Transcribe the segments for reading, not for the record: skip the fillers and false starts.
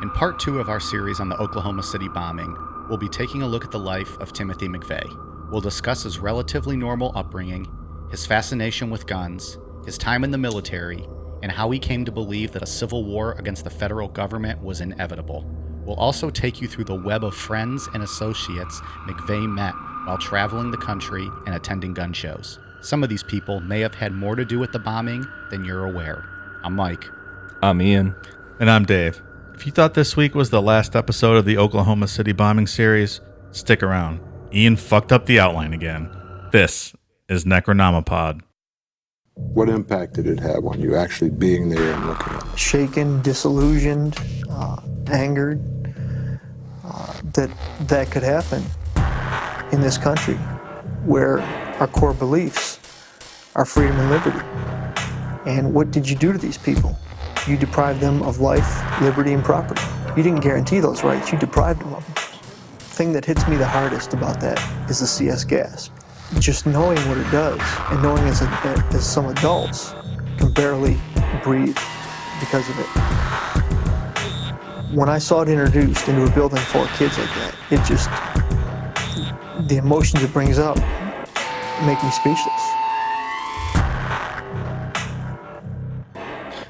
In part 2 of our series on the Oklahoma City bombing, we'll be taking a look at the life of Timmothy McVeigh. We'll discuss his relatively normal upbringing, his fascination with guns, his time in the military, and how he came to believe that a civil war against the federal government was inevitable. We'll also take you through the web of friends and associates McVeigh met while traveling the country and attending gun shows. Some of these people may have had more to do with the bombing than you're aware. I'm Mike. I'm Ian. And I'm Dave. If you thought this week was the last episode of the Oklahoma City bombing series, stick around. Ian fucked up the outline again. This is Necronomipod. What impact did it have on you actually being there and looking at it? Shaken, disillusioned, angered that could happen in this country where our core beliefs are freedom and liberty. And what did you do to these people? You deprived them of life, liberty, and property. You didn't guarantee those rights, you deprived them of them. The thing that hits me the hardest about that is the CS gas. Just knowing what it does, and knowing as some adults can barely breathe because of it. When I saw it introduced into a building full of kids like that, it just, the emotions it brings up make me speechless.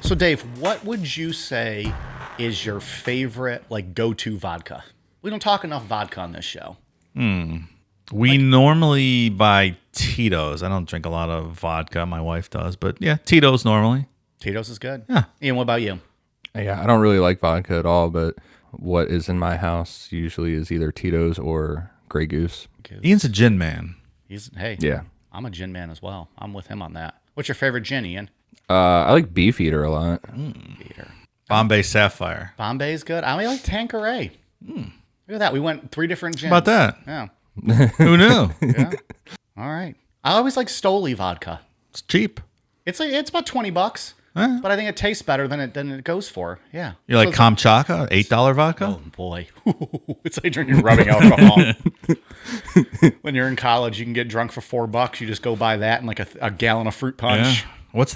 So Dave, what would you say is your favorite, go-to vodka? We don't talk enough vodka on this show. We normally buy Tito's. I don't drink a lot of vodka. My wife does. But yeah, Tito's normally. Tito's is good? Yeah. Ian, what about you? Yeah, I don't really like vodka at all, but what is in my house usually is either Tito's or Grey Goose. Ian's a gin man. Yeah. I'm a gin man as well. I'm with him on that. What's your favorite gin, Ian? I like Beefeater a lot. Peter. Bombay Sapphire. Bombay's good. I only like Tanqueray. Look at that. We went 3 different gins. How about that? Yeah. Who knew? Yeah. All right. I always like Stoli vodka. It's cheap. It's about $20, but I think it tastes better than it goes for. Yeah. You like Kamchatka? $8 vodka? Oh boy, it's like drinking rubbing alcohol. When you're in college, you can get drunk for $4. You just go buy that and like a gallon of fruit punch. Yeah.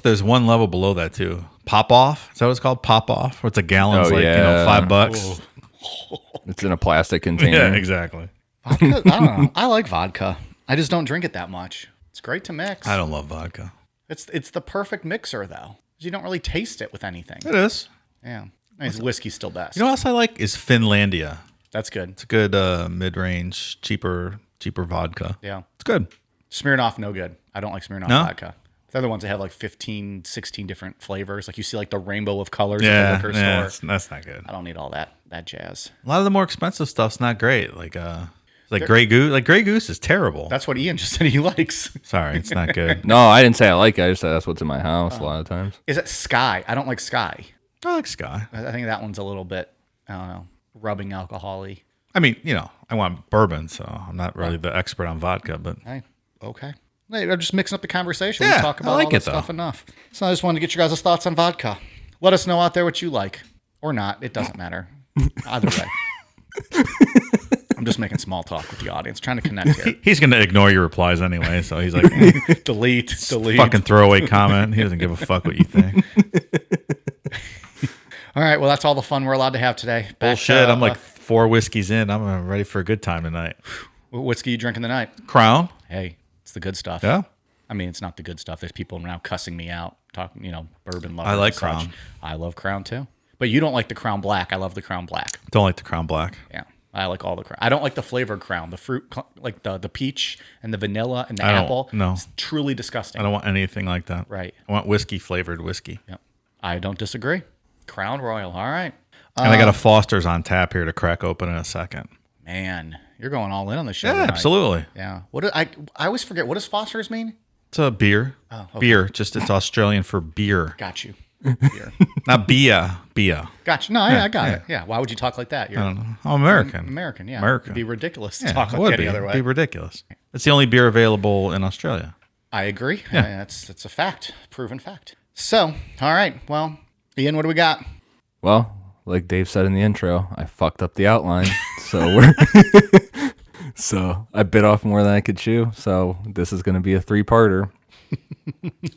There's one level below that too. Pop off? Is that what it's called? Pop off? Where it's a gallon's $5. It's in a plastic container. Yeah, exactly. Vodka, I don't know. I like vodka. I just don't drink it that much. It's great to mix. I don't love vodka. It's the perfect mixer though. You don't really taste it with anything. It is. Yeah. I mean, whiskey's still best. You know what else I like is Finlandia. That's good. It's a good mid-range, cheaper vodka. Yeah. It's good. Smirnoff, no good. I don't like Smirnoff vodka. They're the ones that have like 15, 16 different flavors. Like you see like the rainbow of colors at the liquor store. That's not good. I don't need all that jazz. A lot of the more expensive stuff's not great. Like Grey Goose. Like Grey Goose is terrible. That's what Ian just said he likes. Sorry, it's not good. No, I didn't say I like it. I just said that's what's in my house a lot of times. Is it Sky? I don't like Sky. I like Sky. I think that one's a little bit, I don't know, rubbing alcohol-y. I mean, I want bourbon, so I'm not really the expert on vodka, but Hey, okay. Hey, I'm just mixing up the conversation. Yeah, We talk about I like all this it, though. stuff enough. So I just wanted to get your guys' thoughts on vodka. Let us know out there what you like. Or not. It doesn't matter. Either way. I'm just making small talk with the audience, trying to connect here. he's going to ignore your replies anyway, so he's like, delete. fucking throwaway comment. He doesn't give a fuck what you think. All right, well, that's all the fun we're allowed to have today. Bullshit, I'm like 4 whiskeys in. I'm ready for a good time tonight. What whiskey you drinking tonight? Crown? Hey, it's the good stuff. Yeah. I mean, it's not the good stuff. There's people now cussing me out, talking, bourbon lovers. I like and such. Crown. I love Crown too. But you don't like the Crown Black. I love the Crown Black. Don't like the Crown Black. Yeah. I like all the Crown. I don't like the flavored Crown. The fruit, like the peach and the vanilla and the apple. No. It's truly disgusting. I don't want anything like that. Right. I want whiskey-flavored whiskey. Yep. I don't disagree. Crown Royal. All right. And I got a Foster's on tap here to crack open in a second. Man, you're going all in on the show. Yeah, tonight. absolutely. Yeah. I always forget. What does Foster's mean? It's a beer. Oh, okay. Beer. Just it's Australian for beer. Got you. Beer. Not beer. Beer. Gotcha. No, I got it. Yeah. Why would you talk like that? You're I don't know. I'm American. American, yeah. American. It'd be ridiculous to Yeah, talk it like would any be. other way. It'd be ridiculous. It's the only beer available in Australia. I agree. Yeah. That's a fact. Proven fact. So, all right. Well, Ian, what do we got? Well, like Dave said in the intro, I fucked up the outline. So I bit off more than I could chew. So this is going to be a 3-parter.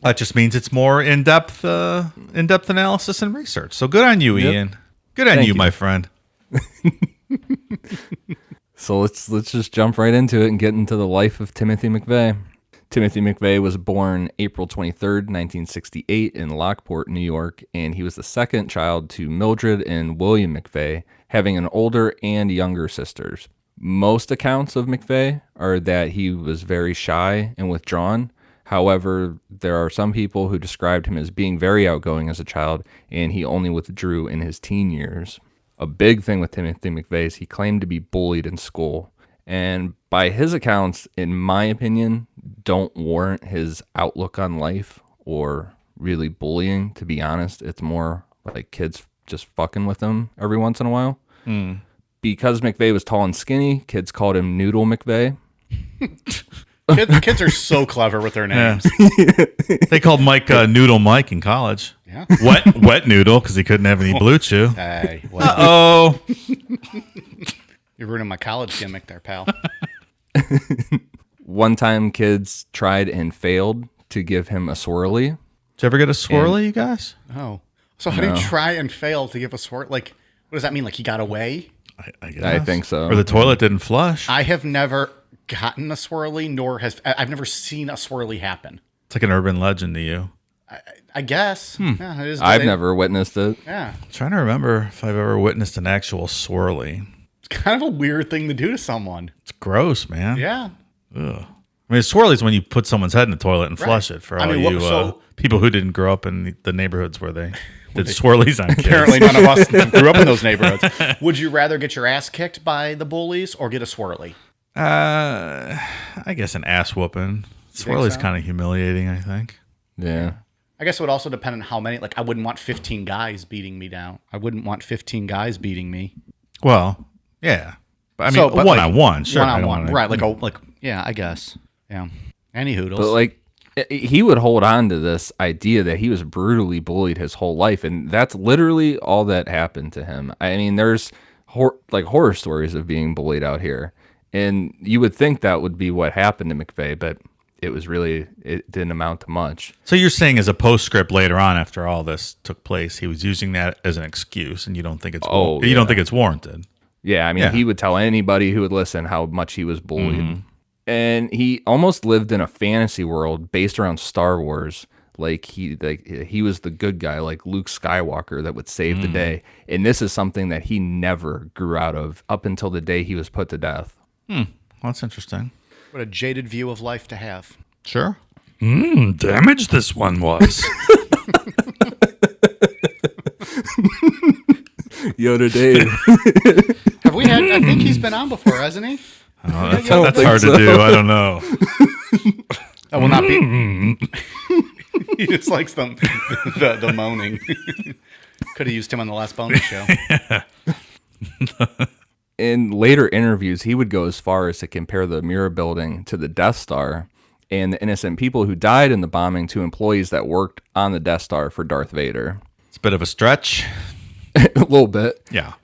That just means it's more in-depth analysis and research. So good on you, Yep. Ian. Good on Thank you, you. my friend. So let's just jump right into it and get into the life of Timothy McVeigh. Timothy McVeigh was born April 23rd, 1968 in Lockport, New York, and he was the second child to Mildred and William McVeigh, having an older and younger sisters. Most accounts of McVeigh are that he was very shy and withdrawn. However, there are some people who described him as being very outgoing as a child, and he only withdrew in his teen years. A big thing with Timothy McVeigh is he claimed to be bullied in school. And by his accounts, in my opinion, don't warrant his outlook on life or really bullying, to be honest. It's more like kids just fucking with him every once in a while. Because McVeigh was tall and skinny, kids called him Noodle McVeigh. Kids are so clever with their names. They called Mike Noodle Mike in college. Yeah. Wet Noodle because he couldn't have any blue chew. Hey, well, Oh, you're ruining my college gimmick there, pal. One time, kids tried and failed to give him a swirly. did you ever get a swirly, you guys? Oh. So how do you try and fail to give a swirl? Like, what does that mean? Like he got away? I guess. I think so. Or the toilet didn't flush. I have never gotten a swirly, nor I've never seen a swirly happen. It's like an urban legend to you. I guess. Yeah, it is. I've never witnessed it. Yeah. I'm trying to remember if I've ever witnessed an actual swirly. It's kind of a weird thing to do to someone. It's gross, man. Yeah. Ugh. I mean, a swirly is when you put someone's head in the toilet and flush it. For all you people who didn't grow up in the neighborhoods where they did swirlies on kids. Apparently none of us grew up in those neighborhoods. Would you rather get your ass kicked by the bullies or get a swirly? I guess an ass whooping. Swirly's so? kind of humiliating, I think. Yeah. I guess it would also depend on how many. Like, I wouldn't want 15 guys beating me down. I wouldn't want 15 guys beating me. Well, yeah. But, I mean, one-on-one, sure. One-on-one, right. Yeah, I guess. Yeah. Any hoodles. But like, he would hold on to this idea that he was brutally bullied his whole life, and that's literally all that happened to him. I mean, there's horror stories of being bullied out here, and you would think that would be what happened to McVeigh, but it didn't amount to much. So you're saying as a postscript later on, after all this took place, he was using that as an excuse, and you don't think it's you don't think it's warranted? Yeah, I mean, he would tell anybody who would listen how much he was bullied. Mm-hmm. And he almost lived in a fantasy world based around Star Wars. Like he was the good guy, like Luke Skywalker, that would save the day. And this is something that he never grew out of up until the day he was put to death. Well, that's interesting. What a jaded view of life to have. Sure. Damaged this one was. Yoda Dave. Have we had? I think he's been on before, hasn't he? That's hard to do. I don't know. That will not be. He just likes the moaning. Could have used him on the last bonus show. In later interviews, he would go as far as to compare the Mirror building to the Death Star and the innocent people who died in the bombing to employees that worked on the Death Star for Darth Vader. It's a bit of a stretch. A little bit. Yeah.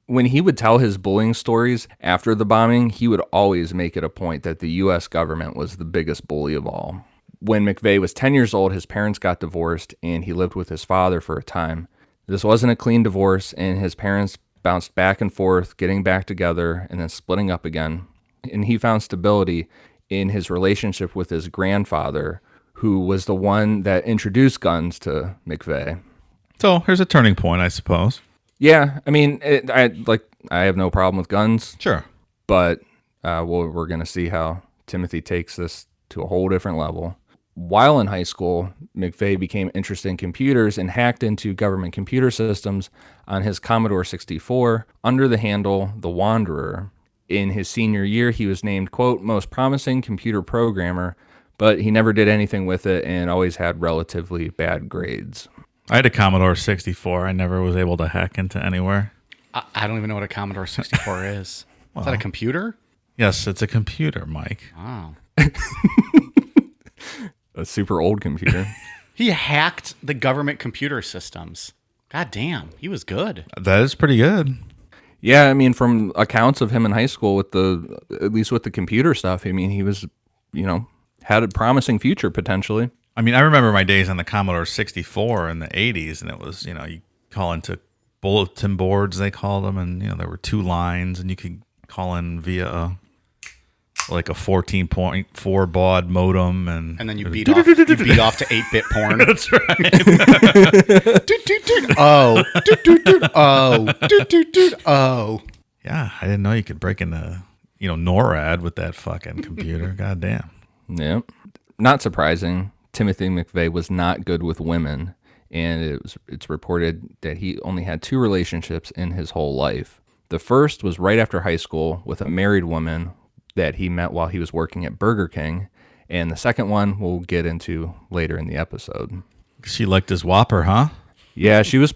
When he would tell his bullying stories after the bombing, he would always make it a point that the U.S. government was the biggest bully of all. When McVeigh was 10 years old, his parents got divorced, and he lived with his father for a time. This wasn't a clean divorce, and his parents bounced back and forth, getting back together, and then splitting up again. And he found stability in his relationship with his grandfather, who was the one that introduced guns to McVeigh. So here's a turning point, I suppose. Yeah, I mean, I have no problem with guns. Sure. But we're going to see how Timothy takes this to a whole different level. While in high school, McVeigh became interested in computers and hacked into government computer systems on his Commodore 64 under the handle The Wanderer. In his senior year, he was named, quote, most promising computer programmer, but he never did anything with it and always had relatively bad grades. I had a Commodore 64. I never was able to hack into anywhere. I don't even know what a Commodore 64 is. Is that a computer? Yes, it's a computer, Mike. Wow. A super old computer. He hacked the government computer systems. God damn, he was good. That is pretty good. Yeah, I mean, from accounts of him in high school at least with the computer stuff, I mean, he was, had a promising future potentially. I mean, I remember my days on the Commodore 64 in the 80s, and it was, you call into bulletin boards, they called them, and there were 2 lines, and you could call in via a 14.4 baud modem, and then you beat off to 8-bit porn. That's right. Oh. Yeah, I didn't know you could break into NORAD with that fucking computer. God damn. Yeah. Not surprising. Timothy McVeigh was not good with women, and it's reported that he only had 2 relationships in his whole life. The first was right after high school with a married woman that he met while he was working at Burger King, and the second one we'll get into later in the episode. She liked his Whopper, huh? Yeah, she was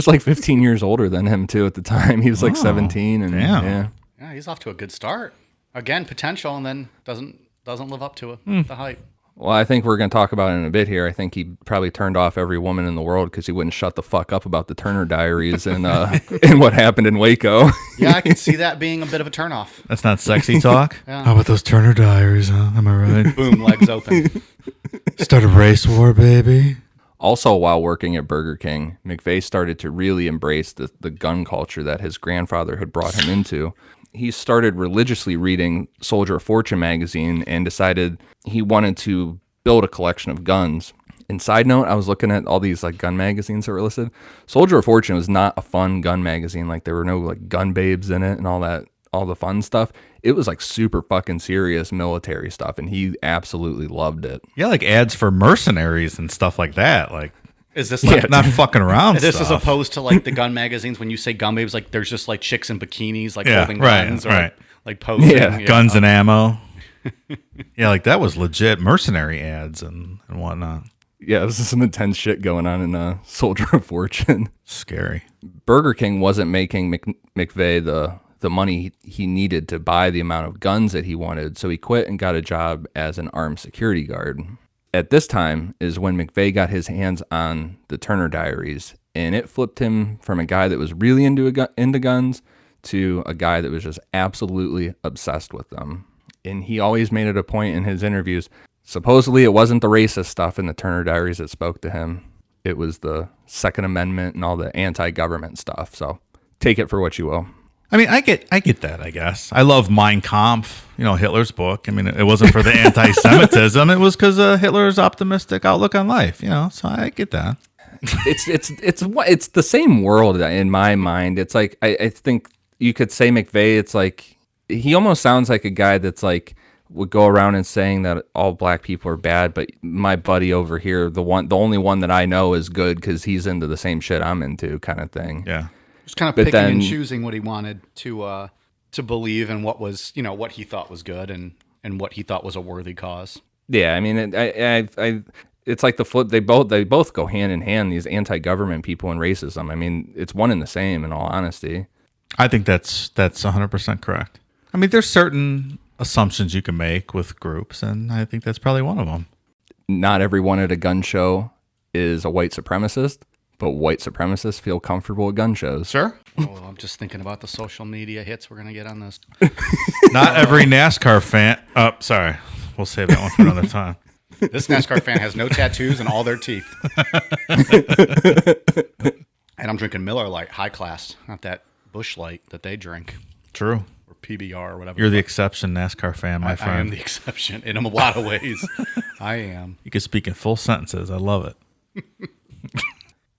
like 15 years older than him too at the time. He was like 17, and damn. Yeah, he's off to a good start. Again, potential, and then doesn't live up to the hype. Well, I think we're going to talk about it in a bit here. I think he probably turned off every woman in the world because he wouldn't shut the fuck up about the Turner Diaries and and what happened in Waco. Yeah, I can see that being a bit of a turnoff. That's not sexy talk. Yeah. How about those Turner Diaries, huh? Am I right? Boom, legs open. Start a race war, baby. Also, while working at Burger King, McVeigh started to really embrace the gun culture that his grandfather had brought him into. He started religiously reading Soldier of Fortune magazine and decided he wanted to build a collection of guns. And side note, I was looking at all these like gun magazines that were listed. Soldier of Fortune was not a fun gun magazine. Like there were no like gun babes in it and all the fun stuff. It was like super fucking serious military stuff, and he absolutely loved it. Yeah, like ads for mercenaries and stuff like that. Like, Is this not fucking around Is this stuff. as opposed to like the gun magazines when you say gun babes, like there's just like chicks in bikinis like Yeah, holding right, guns or right. like posing. Yeah, guns and ammo. Yeah, like that was legit mercenary ads and whatnot. Yeah, there was some intense shit going on in Soldier of Fortune. Scary. Burger King wasn't making McVeigh the money he needed to buy the amount of guns that he wanted, so he quit and got a job as an armed security guard. At this time is when McVeigh got his hands on the Turner Diaries, and it flipped him from a guy that was really into guns to a guy that was just absolutely obsessed with them. And he always made it a point in his interviews. Supposedly, it wasn't the racist stuff in the Turner Diaries that spoke to him. It was the Second Amendment and all the anti-government stuff. So take it for what you will. I mean, I get that, I guess. I love Mein Kampf, Hitler's book. I mean, it wasn't for the anti-Semitism. It was because of Hitler's optimistic outlook on life, so I get that. It's the same world in my mind. It's like, I think you could say McVeigh, it's like, he almost sounds like a guy that's like, would go around and saying that all black people are bad, but my buddy over here, the only one that I know is good because he's into the same shit I'm into, kind of thing. Yeah. Just kind of picking and choosing what he wanted to believe and what was, what he thought was good and what he thought was a worthy cause. Yeah, I mean, it's like the flip. They both go hand in hand. These anti-government people and racism. I mean, it's one and the same. In all honesty, I think that's 100% correct. I mean, there's certain assumptions you can make with groups, and I think that's probably one of them. Not everyone at a gun show is a white supremacist, but white supremacists feel comfortable at gun shows. Sure. Oh, I'm just thinking about the social media hits we're going to get on this. Not every NASCAR fan. Oh, sorry. We'll save that one for another time. This NASCAR fan has no tattoos and all their teeth. And I'm drinking Miller Lite, high class, not that Busch Light that they drink. True. Or PBR or whatever. You're the exception, NASCAR fan, my friend. I am the exception in a lot of ways. I am. You can speak in full sentences. I love it.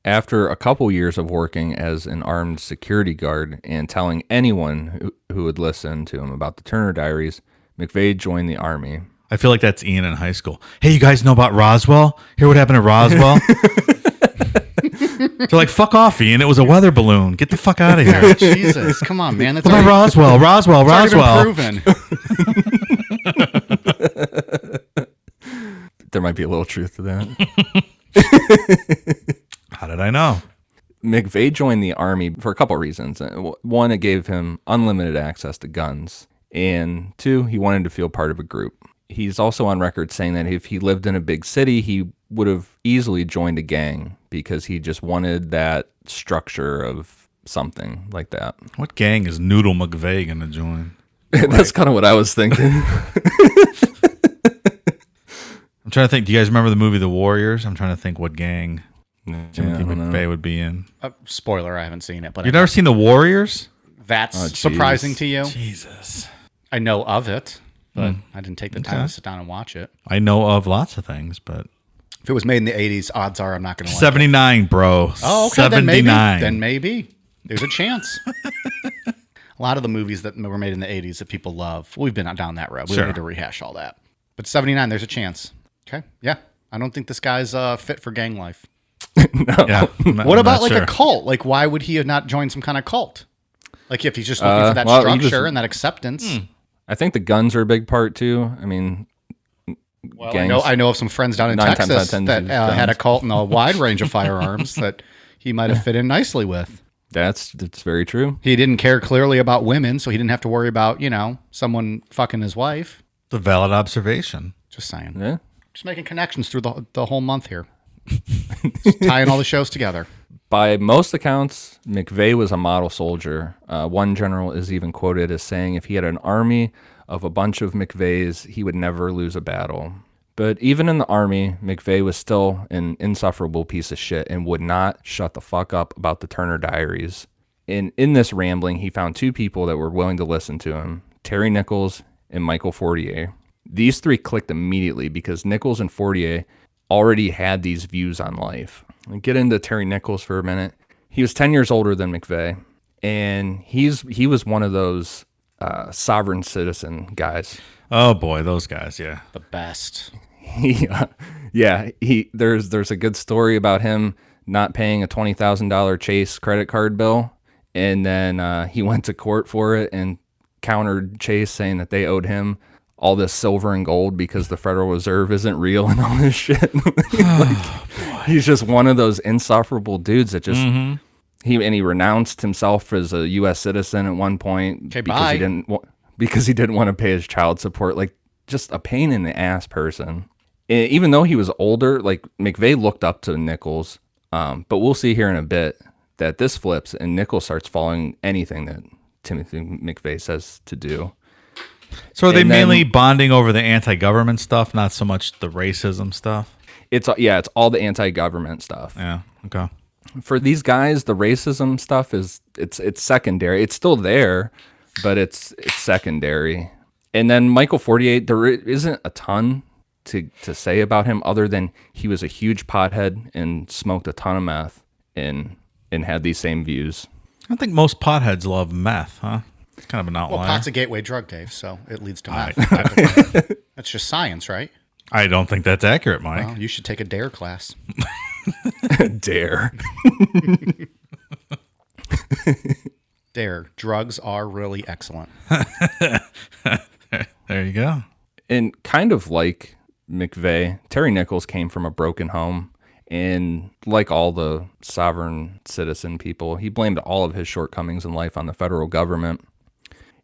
After a couple years of working as an armed security guard and telling anyone who would listen to him about the Turner Diaries, McVeigh joined the Army. I feel like that's Ian in high school. Hey, you guys know about Roswell? Hear what happened at Roswell? They're like, fuck off, Ian. It was a weather balloon. Get the fuck out of here. Jesus, come on, man. That's What about Roswell? Roswell. already been proven. There might be a little truth to that. How did I know? McVeigh joined the Army for a couple of reasons. One, it gave him unlimited access to guns. And two, he wanted to feel part of a group. He's also on record saying that if he lived in a big city, he would have easily joined a gang because he just wanted that structure of something like that. What gang is Noodle McVeigh going to join? That's kind of what I was thinking. I'm trying to think. Do you guys remember the movie The Warriors? I'm trying to think what gang Timothy McVeigh would be in. Spoiler, I haven't seen it, but You've never seen The Warriors? that's surprising to you. Jesus. I know of it, but I didn't take the time to sit down and watch it. I know of lots of things, but If it was made in the 80s, odds are I'm not going to like 79, bro. it. Oh, okay. 79. Then maybe. There's a chance. A lot of the movies that were made in the 80s that people love, we've been down that road. We don't need to rehash all that. But 79, there's a chance. Okay. Yeah. I don't think this guy's fit for gang life. Yeah. What about like a cult? Like, why would he have not joined some kind of cult? Like, if he's just looking for that structure and that acceptance. I think the guns are a big part too. I mean, Well, I know of some friends down in Texas that had a cult and a wide range of firearms that he might have fit in nicely with. That's very true. He didn't care clearly about women, so he didn't have to worry about, someone fucking his wife. The valid observation. Just saying. Yeah. Just making connections through the whole month here. Just tying all the shows together. By most accounts, McVeigh was a model soldier. One general is even quoted as saying if he had an army of a bunch of McVeighs, he would never lose a battle. But even in the army, McVeigh was still an insufferable piece of shit and would not shut the fuck up about the Turner Diaries. And in this rambling, he found two people that were willing to listen to him, Terry Nichols and Michael Fortier. These three clicked immediately because Nichols and Fortier already had these views on life. I'll get into Terry Nichols for a minute. He was 10 years older than McVeigh, and he was one of those sovereign citizen guys. Oh boy, those guys, yeah. The best. There's a good story about him not paying a $20,000 Chase credit card bill, and then he went to court for it and countered Chase saying that they owed him all this silver and gold because the Federal Reserve isn't real and all this shit. He's just one of those insufferable dudes that just he renounced himself as a U.S. citizen at one point because he didn't want to pay his child support. Like, just a pain in the ass person. And even though he was older, like McVeigh looked up to Nichols, but we'll see here in a bit that this flips and Nichols starts following anything that Timothy McVeigh says to do. So are they mainly bonding over the anti-government stuff, not so much the racism stuff? It's all the anti-government stuff. Yeah. Okay. For these guys, the racism stuff it's secondary. It's still there, but it's secondary. And then Michael Fortier, there isn't a ton to say about him other than he was a huge pothead and smoked a ton of meth and had these same views. I think most potheads love meth, huh? It's kind of an outlier. Well, pot's a gateway drug, Dave, so it leads to meth. That's just science, right? I don't think that's accurate, Mike. Well, you should take a DARE class. Dare. DARE. Drugs are really excellent. There you go. And kind of like McVeigh, Terry Nichols came from a broken home. And like all the sovereign citizen people, he blamed all of his shortcomings in life on the federal government.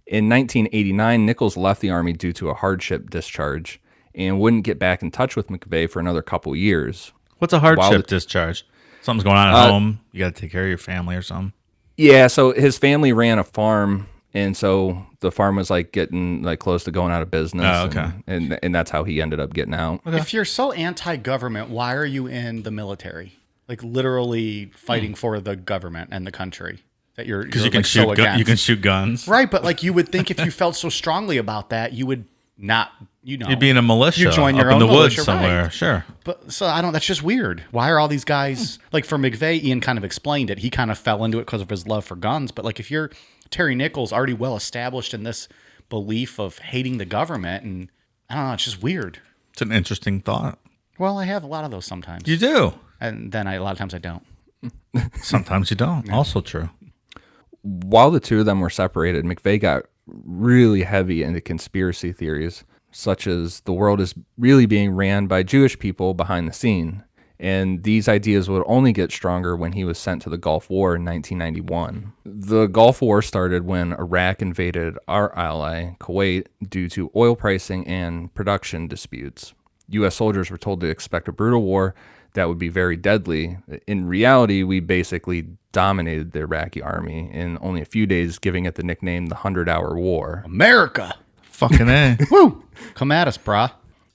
In 1989, Nichols left the Army due to a hardship discharge and wouldn't get back in touch with McVeigh for another couple years. What's a hardship discharge? Something's going on at home. You got to take care of your family or something. Yeah, so his family ran a farm, and so the farm was like getting like close to going out of business. Oh, okay. And that's how he ended up getting out. Okay. If you're so anti-government, why are you in the military? Like literally fighting for the government and the country that you're Because you like so against. You can shoot guns, right? But like you would think if you felt so strongly about that, you would not. You'd be in a militia. You join your up own in the militia, woods somewhere. right. Sure. But so I don't. That's just weird. Why are all these guys like for McVeigh? Ian kind of explained it. He kind of fell into it because of his love for guns. But like if you're Terry Nichols, already well established in this belief of hating the government, and I don't know, it's just weird. It's an interesting thought. Well, I have a lot of those sometimes. You do. And then a lot of times I don't. Sometimes you don't. Also true. While the two of them were separated, McVeigh got really heavy into conspiracy theories, such as the world is really being ran by Jewish people behind the scene. And these ideas would only get stronger when he was sent to the Gulf War in 1991. The Gulf War started when Iraq invaded our ally, Kuwait, due to oil pricing and production disputes. U.S. soldiers were told to expect a brutal war that would be very deadly. In reality, we basically dominated the Iraqi army in only a few days, giving it the nickname the 100-Hour War. America! Fucking A. Woo! Come at us, brah.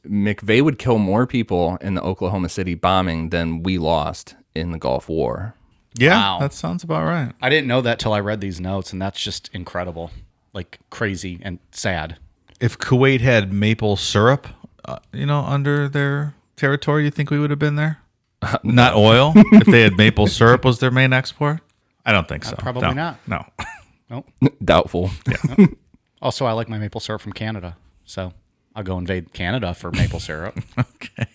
McVeigh would kill more people in the Oklahoma City bombing than we lost. in the Gulf War. Yeah, Wow. that sounds about right. I didn't know that till I read these notes, and that's just incredible. Like crazy and sad. If Kuwait had maple syrup, under their territory, you think we would have been there? Not oil. If they had maple syrup was their main export, I don't think so. Probably not. No. Nope. Doubtful. Also, I like my maple syrup from Canada, so I'll go invade Canada for maple syrup. Okay.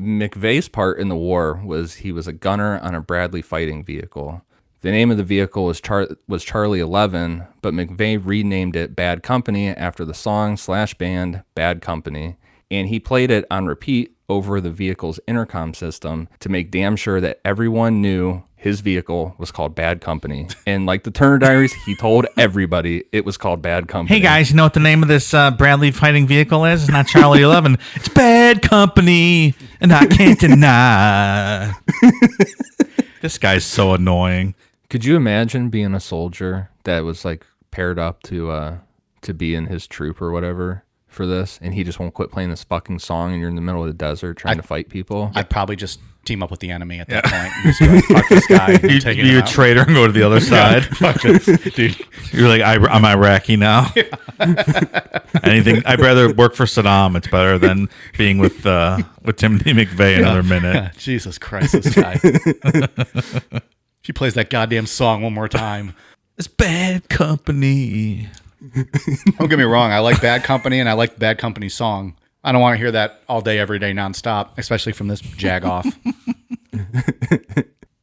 McVeigh's part in the war was he was a gunner on a Bradley fighting vehicle. The name of the vehicle was Charlie 11, but McVeigh renamed it Bad Company after the song/band Bad Company, and he played it on repeat over the vehicle's intercom system to make damn sure that everyone knew his vehicle was called Bad Company. And like the Turner Diaries, he told everybody it was called Bad Company. Hey guys, you know what the name of this Bradley fighting vehicle is? It's not Charlie 11. It's Bad Company, and I can't deny. This guy's so annoying. Could you imagine being a soldier that was like paired up to be in his troop or whatever for this, and he just won't quit playing this fucking song, and you're in the middle of the desert trying to fight people? I'd probably just team up with the enemy at that point. And just be like, fuck this guy. You Taking be him a out. traitor and go to the other side. Fuck this, dude. You're like, I'm Iraqi now. Anything? I'd rather work for Saddam. It's better than being with Timothy McVeigh another minute. Jesus Christ, this guy. He plays that goddamn song one more time. It's Bad Company. Don't get me wrong. I like Bad Company, and I like the Bad Company song. I don't want to hear that all day, every day, nonstop, especially from this jagoff.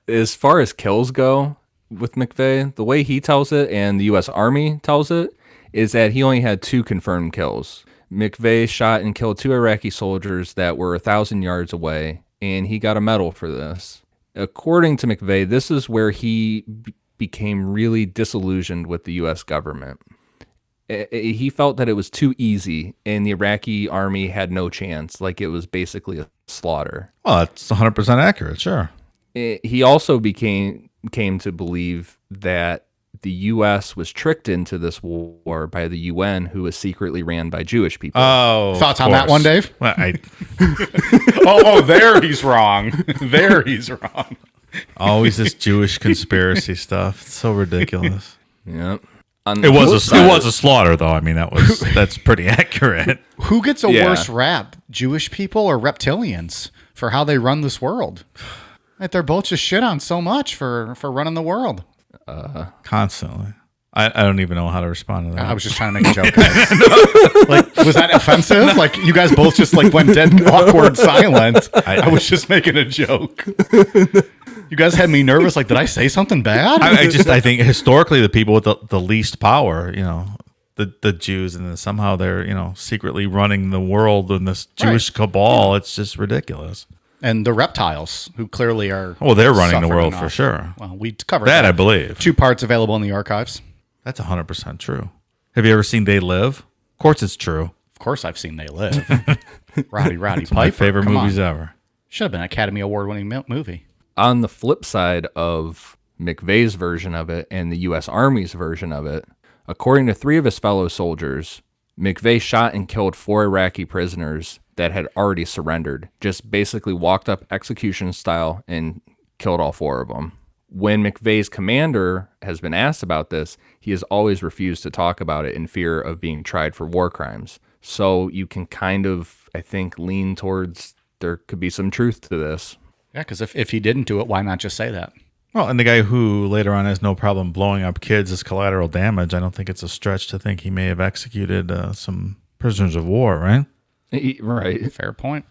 As far as kills go with McVeigh, the way he tells it and the U.S. Army tells it is that he only had 2 confirmed kills. McVeigh shot and killed 2 Iraqi soldiers that were 1,000 yards away, and he got a medal for this. According to McVeigh, this is where he became really disillusioned with the U.S. government. He felt that it was too easy, and the Iraqi army had no chance. Like, it was basically a slaughter. Well, that's 100% accurate, sure. He also came to believe that the U.S. was tricked into this war by the UN, who was secretly ran by Jewish people. Oh, Thoughts on that one, Dave? Well, There he's wrong. There he's wrong. always this Jewish conspiracy stuff. It's so ridiculous. Yep. It was a slaughter, though. I mean, that's pretty accurate. Who gets a Yeah. worse rap, Jewish people or reptilians, for how they run this world? Like, they're both just shit on so much for running the world. Constantly. I don't even know how to respond to that. I was just trying to make a joke, guys. Like, was that offensive? Like, you guys both just like went dead awkward silent. I was just making a joke. You guys had me nervous. Like, did I say something bad? I think historically the people with the least power, the Jews, and then somehow they're secretly running the world in this Jewish cabal. It's just ridiculous. And the reptiles, who clearly are They're running the suffered world enough. for sure. Well, we covered That I believe. 2 parts available in the archives. That's 100% true. Have you ever seen They Live? Of course, it's true. Of course, I've seen They Live. Roddy Piper. My favorite Come movies on. ever. Should have been an Academy Award-winning movie. On the flip side of McVeigh's version of it and the U.S. Army's version of it, according to 3 of his fellow soldiers, McVeigh shot and killed 4 Iraqi prisoners that had already surrendered, just basically walked up execution style and killed all 4 of them. When McVeigh's commander has been asked about this, he has always refused to talk about it in fear of being tried for war crimes. So you can kind of, I think, lean towards there could be some truth to this. Yeah, because if he didn't do it, why not just say that? Well, and the guy who later on has no problem blowing up kids as collateral damage, I don't think it's a stretch to think he may have executed some prisoners of war, right? Right. Fair point.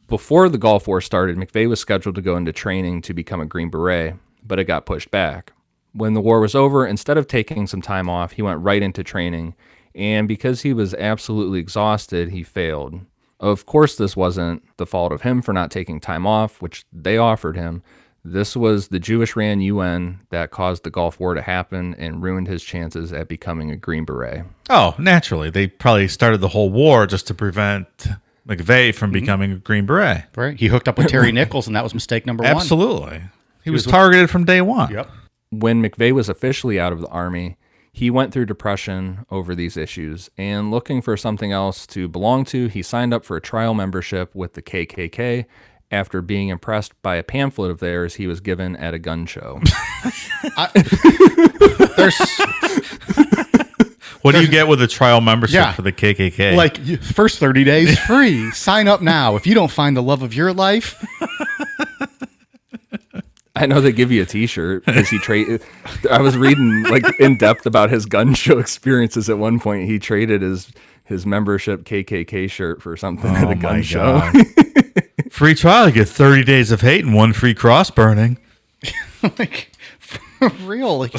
Before the Gulf War started, McVeigh was scheduled to go into training to become a Green Beret, but it got pushed back. When the war was over, instead of taking some time off, he went right into training, and because he was absolutely exhausted, he failed. Of course, this wasn't the fault of him for not taking time off, which they offered him. This was the Jewish-ran UN that caused the Gulf War to happen and ruined his chances at becoming a Green Beret. Oh, naturally. They probably started the whole war just to prevent McVeigh from becoming a Green Beret. Right? He hooked up with Terry Nichols, and that was mistake number 1. Absolutely. He was targeted from day one. Yep. When McVeigh was officially out of the Army, he went through depression over these issues, and looking for something else to belong to, he signed up for a trial membership with the KKK after being impressed by a pamphlet of theirs he was given at a gun show. What do you get with a trial membership for the KKK? Like, first 30 days free. Sign up now. If you don't find the love of your life. I know they give you a T-shirt because he traded. I was reading like in depth about his gun show experiences. At one point, he traded his membership KKK shirt for something at a gun show. Free trial, you get 30 days of hate and 1 free cross burning. Like, for real? Like,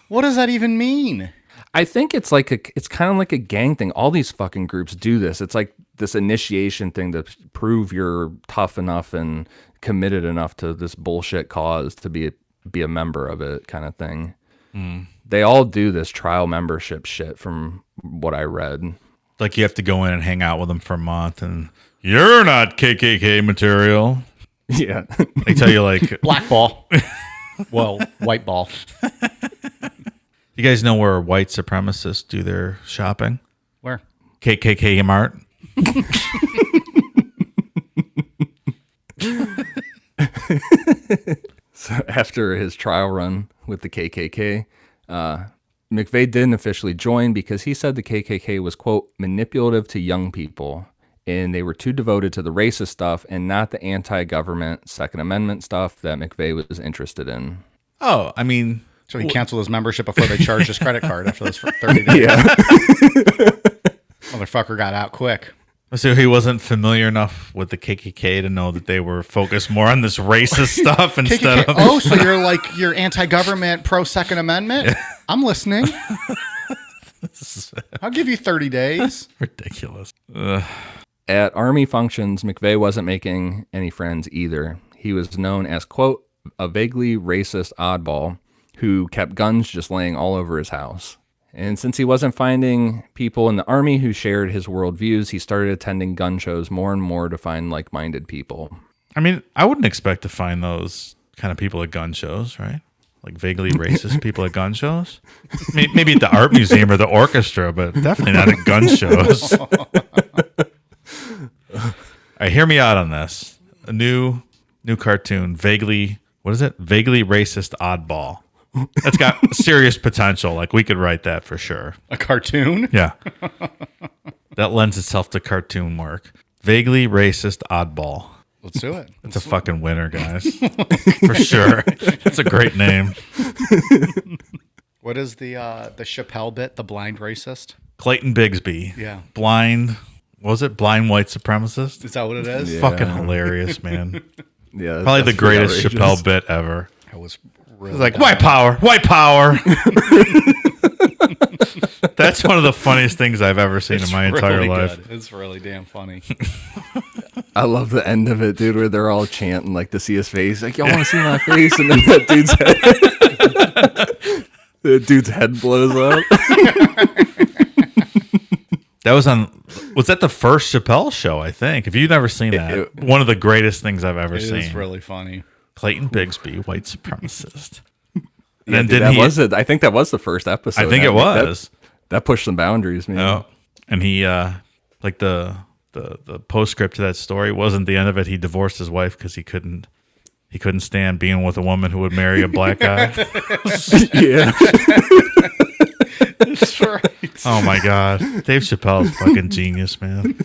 what does that even mean? I think it's kind of like a gang thing. All these fucking groups do this. It's like this initiation thing to prove you're tough enough and committed enough to this bullshit cause to be a member of it, kind of thing. They all do this trial membership shit from what I read. Like, you have to go in and hang out with them for a month, and you're not KKK material. Yeah. They tell you, like... Black ball. Well, white ball. You guys know where white supremacists do their shopping? Where? KKK Mart. So after his trial run with the KKK, McVeigh didn't officially join because he said the KKK was, quote, manipulative to young people, and they were too devoted to the racist stuff and not the anti-government Second Amendment stuff that McVeigh was interested in. Oh, I mean... So he canceled his membership before they charged his credit card after those 30 days. Yeah. Motherfucker got out quick. So he wasn't familiar enough with the KKK to know that they were focused more on this racist stuff instead of... Oh, so you're anti-government, pro-Second Amendment? Yeah. I'm listening. I'll give you 30 days. Ridiculous. At Army functions, McVeigh wasn't making any friends either. He was known as, quote, a vaguely racist oddball who kept guns just laying all over his house. And since he wasn't finding people in the Army who shared his worldviews, he started attending gun shows more and more to find like-minded people. I mean, I wouldn't expect to find those kind of people at gun shows, right? Like vaguely racist people at gun shows. Maybe at the art museum or the orchestra, but definitely not at gun shows. All right, hear me out on this. A new cartoon, vaguely racist oddball. That's got serious potential. Like, we could write that for sure. A cartoon? Yeah. That lends itself to cartoon work. Vaguely racist oddball. Let's do it. It's a fucking winner, guys. For sure. It's a great name. What is the Chappelle bit, the blind racist? Clayton Bigsby. Yeah. Blind, what was it? Blind white supremacist? Is that what it is? Yeah. Fucking hilarious, man. Yeah, Probably the that's greatest outrageous. Chappelle bit ever. It was really It's like, white power, white power. That's one of the funniest things I've ever seen in my entire really life. good. It's really damn funny. I love the end of it, dude, where they're all chanting like to see his face. Like, y'all want to see my face? And then that dude's head blows up. That was that the first Chappelle show, I think. If you've never seen that, one of the greatest things I've ever seen. It is really funny. Clayton Bigsby, white supremacist. Yeah, dude, that was it. I think that was the first episode. I think it was. That pushed some boundaries, man. Oh, and he like the postscript to that story wasn't the end of it. He divorced his wife because he couldn't stand being with a woman who would marry a black guy. Yeah. That's right. Oh my God, Dave Chappelle's fucking genius, man.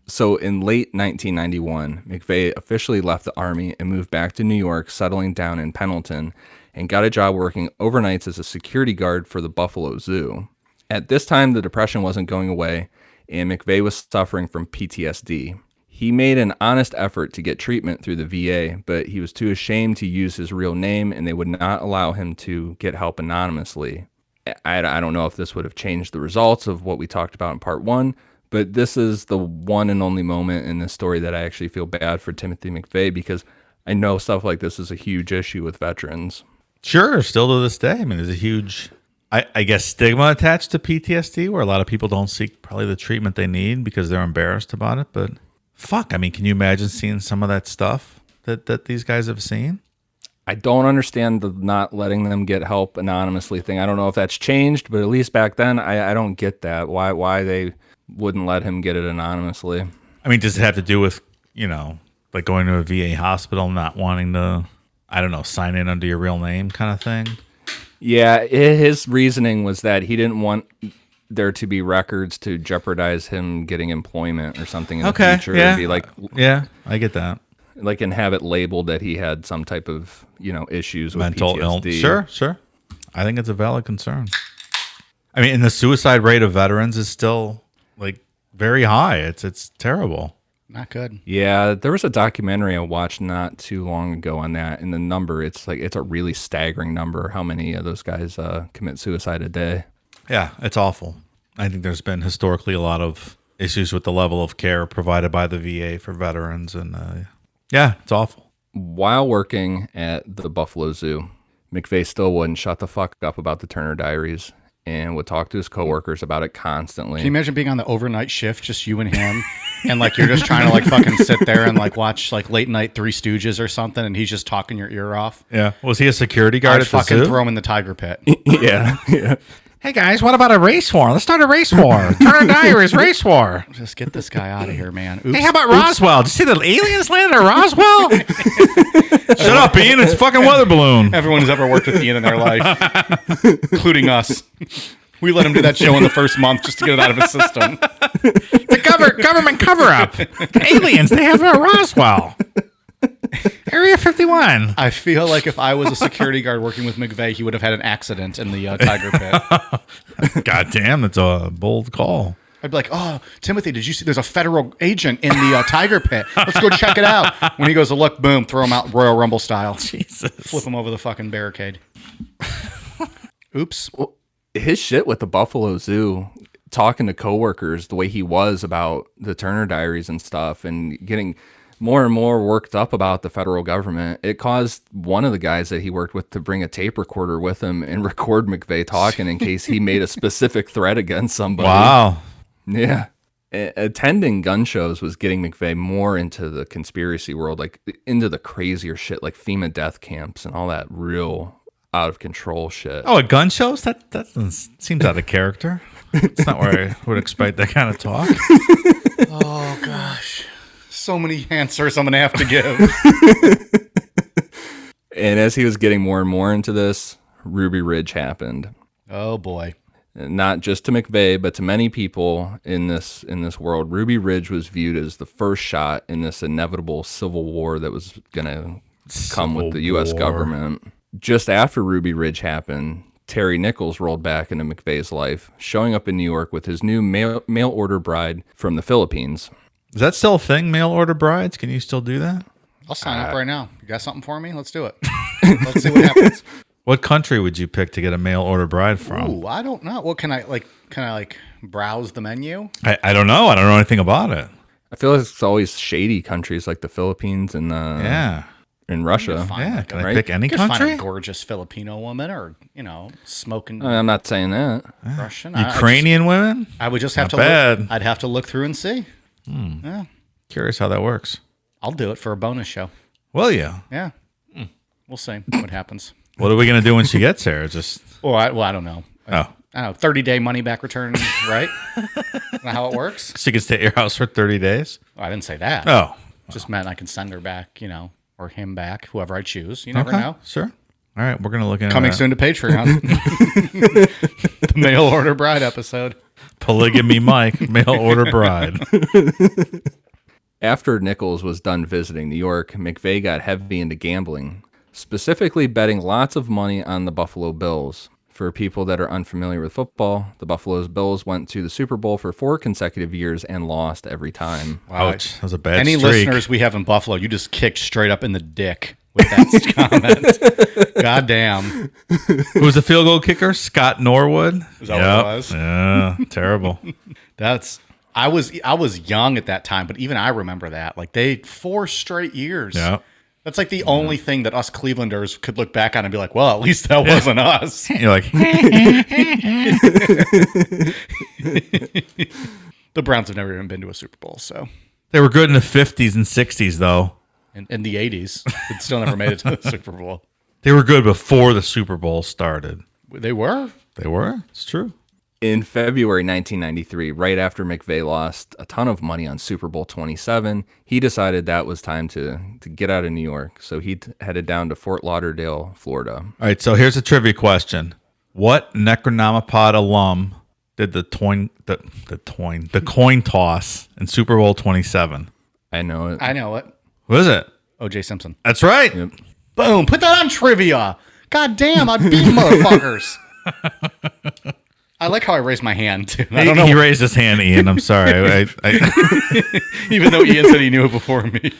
So in late 1991, McVeigh officially left the Army and moved back to New York, settling down in Pendleton, and got a job working overnights as a security guard for the Buffalo Zoo. At this time, the Depression wasn't going away, and McVeigh was suffering from PTSD. He made an honest effort to get treatment through the VA, but he was too ashamed to use his real name, and they would not allow him to get help anonymously. I don't know if this would have changed the results of what we talked about in part one, but this is the one and only moment in this story that I actually feel bad for Timmothy McVeigh, because I know stuff like this is a huge issue with veterans. Sure, still to this day. I mean, there's a huge, I guess, stigma attached to PTSD where a lot of people don't seek probably the treatment they need because they're embarrassed about it. But fuck, I mean, can you imagine seeing some of that stuff that these guys have seen? I don't understand the not letting them get help anonymously thing. I don't know if that's changed, but at least back then, I don't get that. Why they wouldn't let him get it anonymously. I mean, does it have to do with like going to a VA hospital, not wanting to, I don't know, sign in under your real name kind of thing. Yeah, his reasoning was that he didn't want there to be records to jeopardize him getting employment or something in the future. Yeah. It'd be like, Yeah, I get that. like, and have it labeled that he had some type of, issues with Mental PTSD. illness. Sure. I think it's a valid concern. I mean, and the suicide rate of veterans is still like very high. It's terrible. Not good. Yeah, there was a documentary I watched not too long ago on that, and the number, it's a really staggering number how many of those guys commit suicide a day. Yeah, it's awful. I think there's been historically a lot of issues with the level of care provided by the VA for veterans, and yeah, it's awful. While working at the Buffalo Zoo, McVeigh still wouldn't shut the fuck up about the Turner Diaries and would talk to his coworkers about it constantly. Can you imagine being on the overnight shift, just you and him, and like you're just trying to like fucking sit there and like watch like late night Three Stooges or something, and he's just talking your ear off? Yeah. Was he a security guard I'd at the fucking zoo? throw him in the tiger pit. Yeah. Hey guys, what about a race war? Let's start a race war. Turner Diaries race war. Just get this guy out of here, man. Oops. Hey, how about Roswell? Did you see the aliens landed at Roswell? Shut up, Ian. It's a fucking weather balloon. Everyone who's ever worked with Ian in their life, including us. We let him do that show in the first month just to get it out of his system. The government cover-up. Aliens, they have a Roswell. Area 51. I feel like if I was a security guard working with McVeigh, he would have had an accident in the tiger pit. God damn, that's a bold call. I'd be like, oh, Timothy, did you see there's a federal agent in the tiger pit? Let's go check it out. When he goes to look, boom, throw him out Royal Rumble style. Jesus. Flip him over the fucking barricade. Oops. Well, his shit with the Buffalo Zoo, talking to coworkers the way he was about the Turner Diaries and stuff, and getting more and more worked up about the federal government, it caused one of the guys that he worked with to bring a tape recorder with him and record McVeigh talking in case he made a specific threat against somebody. Wow. Yeah. Attending gun shows was getting McVeigh more into the conspiracy world, like into the crazier shit, like FEMA death camps and all that real out of control shit. Oh, at gun shows? That seems out of character. It's not where I would expect that kind of talk. Oh, gosh. So many answers I'm going to have to give. And as he was getting more and more into this, Ruby Ridge happened. Oh, boy. Not just to McVeigh, but to many people in this world. Ruby Ridge was viewed as the first shot in this inevitable civil war that was going to come with the U.S. government. Just after Ruby Ridge happened, Terry Nichols rolled back into McVeigh's life, showing up in New York with his new mail order bride from the Philippines. Is that still a thing, mail order brides? Can you still do that? I'll sign up right now. You got something for me? Let's do it. Let's see what happens. What country would you pick to get a mail order bride from? Ooh, I don't know. Well, can I browse the menu? I don't know. I don't know anything about it. I feel like it's always shady countries like the Philippines and Yeah. and Russia. Yeah. Can I right? pick any You could country? find a gorgeous Filipino woman or, smoking I'm not saying that. Russian. Ukrainian women? I would just have Not to bad. look. I'd have to look through and see. Yeah. Curious how that works. I'll do it for a bonus show. Will you? Yeah. We'll see what happens. What are we going to do when she gets here? Just I don't know. oh, I don't know. 30-day money back return, right? Isn't that how it works? she can stay at your house for 30 days? I didn't say that. Oh, Just meant I can send her back, or him back, whoever I choose. You never okay. know. Sure. All right, we're going to look into Coming that. soon to Patreon. The mail order bride episode. Polygamy Mike, mail order bride. After Nichols was done visiting New York, McVeigh got heavy into gambling, specifically betting lots of money on the Buffalo Bills. For people that are unfamiliar with football, the Buffalo Bills went to the Super Bowl for 4 consecutive years and lost every time. Ouch, that was a bad Any streak. listeners we have in Buffalo, you just kicked straight up in the dick with that comment. God damn. Who was the field goal kicker? Scott Norwood. Is that what it was? Yeah, terrible. I was young at that time, but even I remember that. Like 4 straight years. Yeah. That's like the only thing that us Clevelanders could look back on and be like, well, at least that wasn't us. You're like, The Browns have never even been to a Super Bowl, so they were good in the 50s and 60s, though. in the 80s, it still never made it to the Super Bowl. They were good before the Super Bowl started. They were? They were. It's true. In February 1993, right after McVeigh lost a ton of money on Super Bowl 27, he decided that was time to get out of New York. So he headed down to Fort Lauderdale, Florida. All right, so here's a trivia question. What Necronomicon alum did the coin toss in Super Bowl 27? I know it. I know it. Who is it? O.J. Simpson. That's right. Yep. Boom. Put that on trivia. God damn, I'd beat motherfuckers. I like how I raised my hand, too. I don't know. He raised his hand, Ian. I'm sorry. Even though Ian said he knew it before me.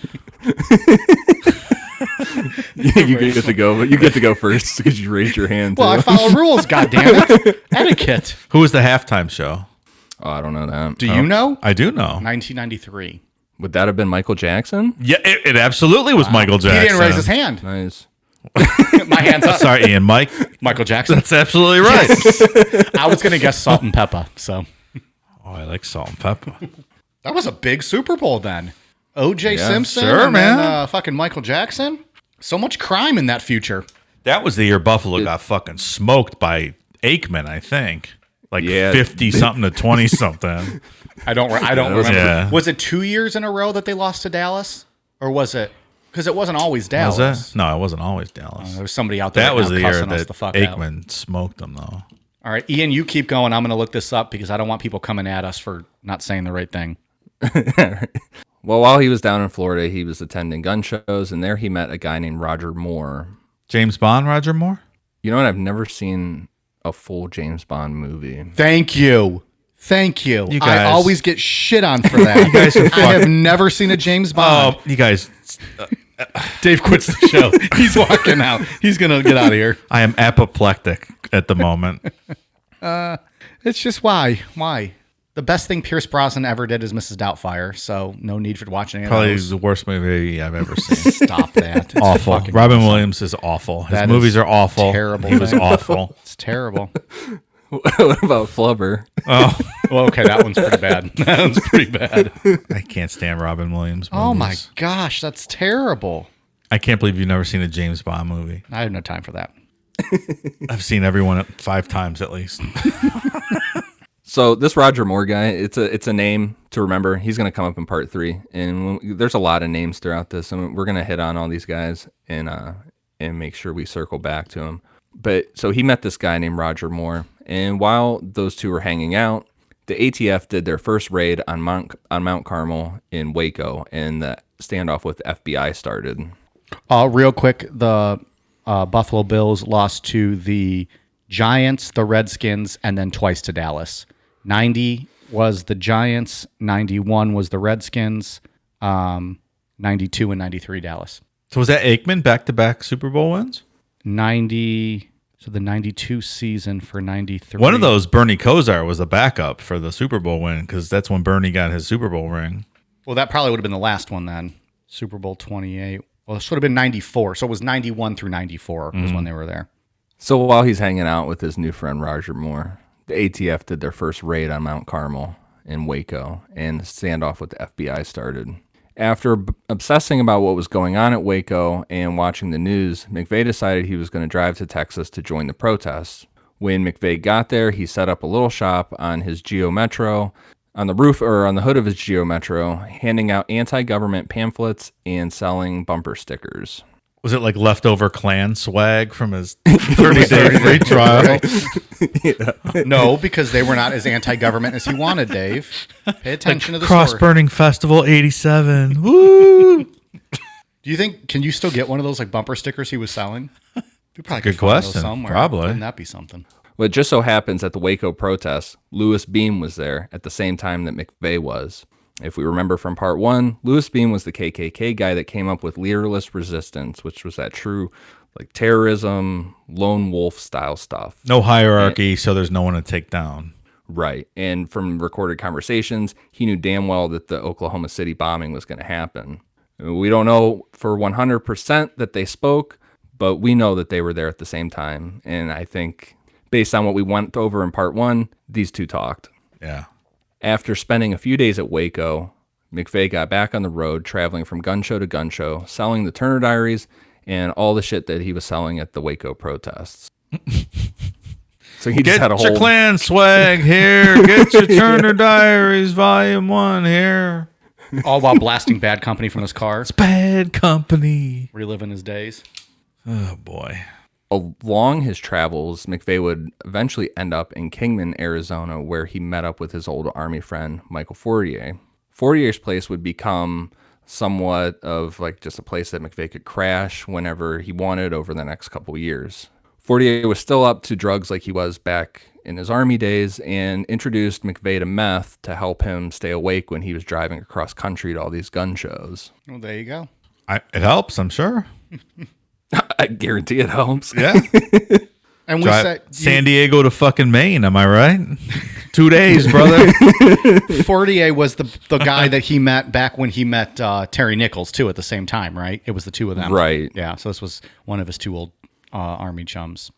You get to go, but you get to go first because you raised your hand. Well, I too. follow rules, goddammit. Etiquette. Who was the halftime show? Oh, I don't know that. Do you know? I do know. 1993. Would that have been Michael Jackson? Yeah, it absolutely was Michael Jackson. He didn't raise his hand. Nice. My hand's up. Sorry, Ian. Michael Jackson. That's absolutely right. I was going to guess Salt and Pepper, so. Oh, I like salt and pepper. That was a big Super Bowl then. O.J. Yeah, Simpson sure, and man. then fucking Michael Jackson. So much crime in that future. That was the year Buffalo got fucking smoked by Aikman, I think. Like Yeah. 50-something to 20-something. I don't remember. Yeah. Was it 2 years in a row that they lost to Dallas? Or was it? Because it wasn't always Was Dallas. that? No, it wasn't always Dallas. There was somebody out there That was now the year cussing us that the fuck out. Aikman smoked them, though. All right, Ian, you keep going. I'm going to look this up because I don't want people coming at us for not saying the right thing. Well, while he was down in Florida, he was attending gun shows, and there he met a guy named Roger Moore. James Bond, Roger Moore? You know what? I've never seen a full James Bond movie. Thank you. Thank you. You I guys- always get shit on for that. You guys are I have never seen a James Bond. Oh, you guys, Dave quits the show. He's walking out. He's going to get out of here. I am apoplectic at the moment. It's just why? Why? The best thing Pierce Brosnan ever did is Mrs. Doubtfire, so no need for watching any Probably of those. the worst movie I've ever seen. Stop that. It's Awful. fucking Robin Williams is awful. His That movies is are awful. terrible, He was man. awful. It's terrible. What about Flubber? Oh, Well, okay, that one's pretty bad. That one's pretty bad. I can't stand Robin Williams movies. Oh my gosh, that's terrible. I can't believe you've never seen a James Bond movie. I have no time for that. I've seen everyone 5 times at least. So this Roger Moore guy, it's a name to remember. He's going to come up in part 3, and there's a lot of names throughout this, and we're going to hit on all these guys and make sure we circle back to him. But so he met this guy named Roger Moore, and while those two were hanging out, the ATF did their first raid on Mount Carmel in Waco, and the standoff with the FBI started. Real quick, the Buffalo Bills lost to the Giants, the Redskins, and then twice to Dallas. 90 was the Giants, 91 was the Redskins, 92 and 93 Dallas. So was that Aikman back-to-back Super Bowl wins? 90, so the 92 season for 93. One of those, Bernie Kosar, was the backup for the Super Bowl win because that's when Bernie got his Super Bowl ring. Well, that probably would have been the last one then. Super Bowl 28. Well, this would have been 94. So it was 91 through 94 was when they were there. So while he's hanging out with his new friend Roger Moore, the ATF did their first raid on Mount Carmel in Waco, and the standoff with the FBI started. After obsessing about what was going on at Waco and watching the news, McVeigh decided he was going to drive to Texas to join the protests. When McVeigh got there, he set up a little shop on his Geo Metro, on the roof or on the hood of his Geo Metro, handing out anti-government pamphlets and selling bumper stickers. Was it like leftover Klan swag from his 30-day free trial? No, because they were not as anti-government as he wanted, Dave. Pay attention to the Cross story. Burning Festival 87. Woo! Do you think, can you still get one of those like bumper stickers he was selling? You probably Good could find those question. somewhere. Probably. Wouldn't that be something? Well, it just so happens at the Waco protests, Louis Beam was there at the same time that McVeigh was. If we remember from part 1, Louis Beam was the KKK guy that came up with leaderless resistance, which was that true like terrorism, lone wolf style stuff. No hierarchy, so there's no one to take down. Right. And from recorded conversations, he knew damn well that the Oklahoma City bombing was going to happen. We don't know for 100% that they spoke, but we know that they were there at the same time. And I think based on what we went over in part 1, these two talked. Yeah. After spending a few days at Waco, McVeigh got back on the road, traveling from gun show to gun show, selling the Turner Diaries and all the shit that he was selling at the Waco protests. So he just Get had a your whole clan swag here. Get your Turner Diaries Volume 1 here. All while blasting Bad Company from his car, Bad Company. reliving his days. Oh, boy. Along his travels, McVeigh would eventually end up in Kingman, Arizona, where he met up with his old Army friend, Michael Fortier. Fortier's place would become somewhat of like just a place that McVeigh could crash whenever he wanted over the next couple years. Fortier was still up to drugs like he was back in his Army days and introduced McVeigh to meth to help him stay awake when he was driving across country to all these gun shows. Well, there you go. It helps, I'm sure. I guarantee it helps. Yeah. And we Drive said San Diego to fucking Maine, am I right? 2 days, brother. Fortier was the guy that he met back when he met Terry Nichols, too, at the same time, right? It was the two of them. Right. Yeah, so this was one of his two old Army chums.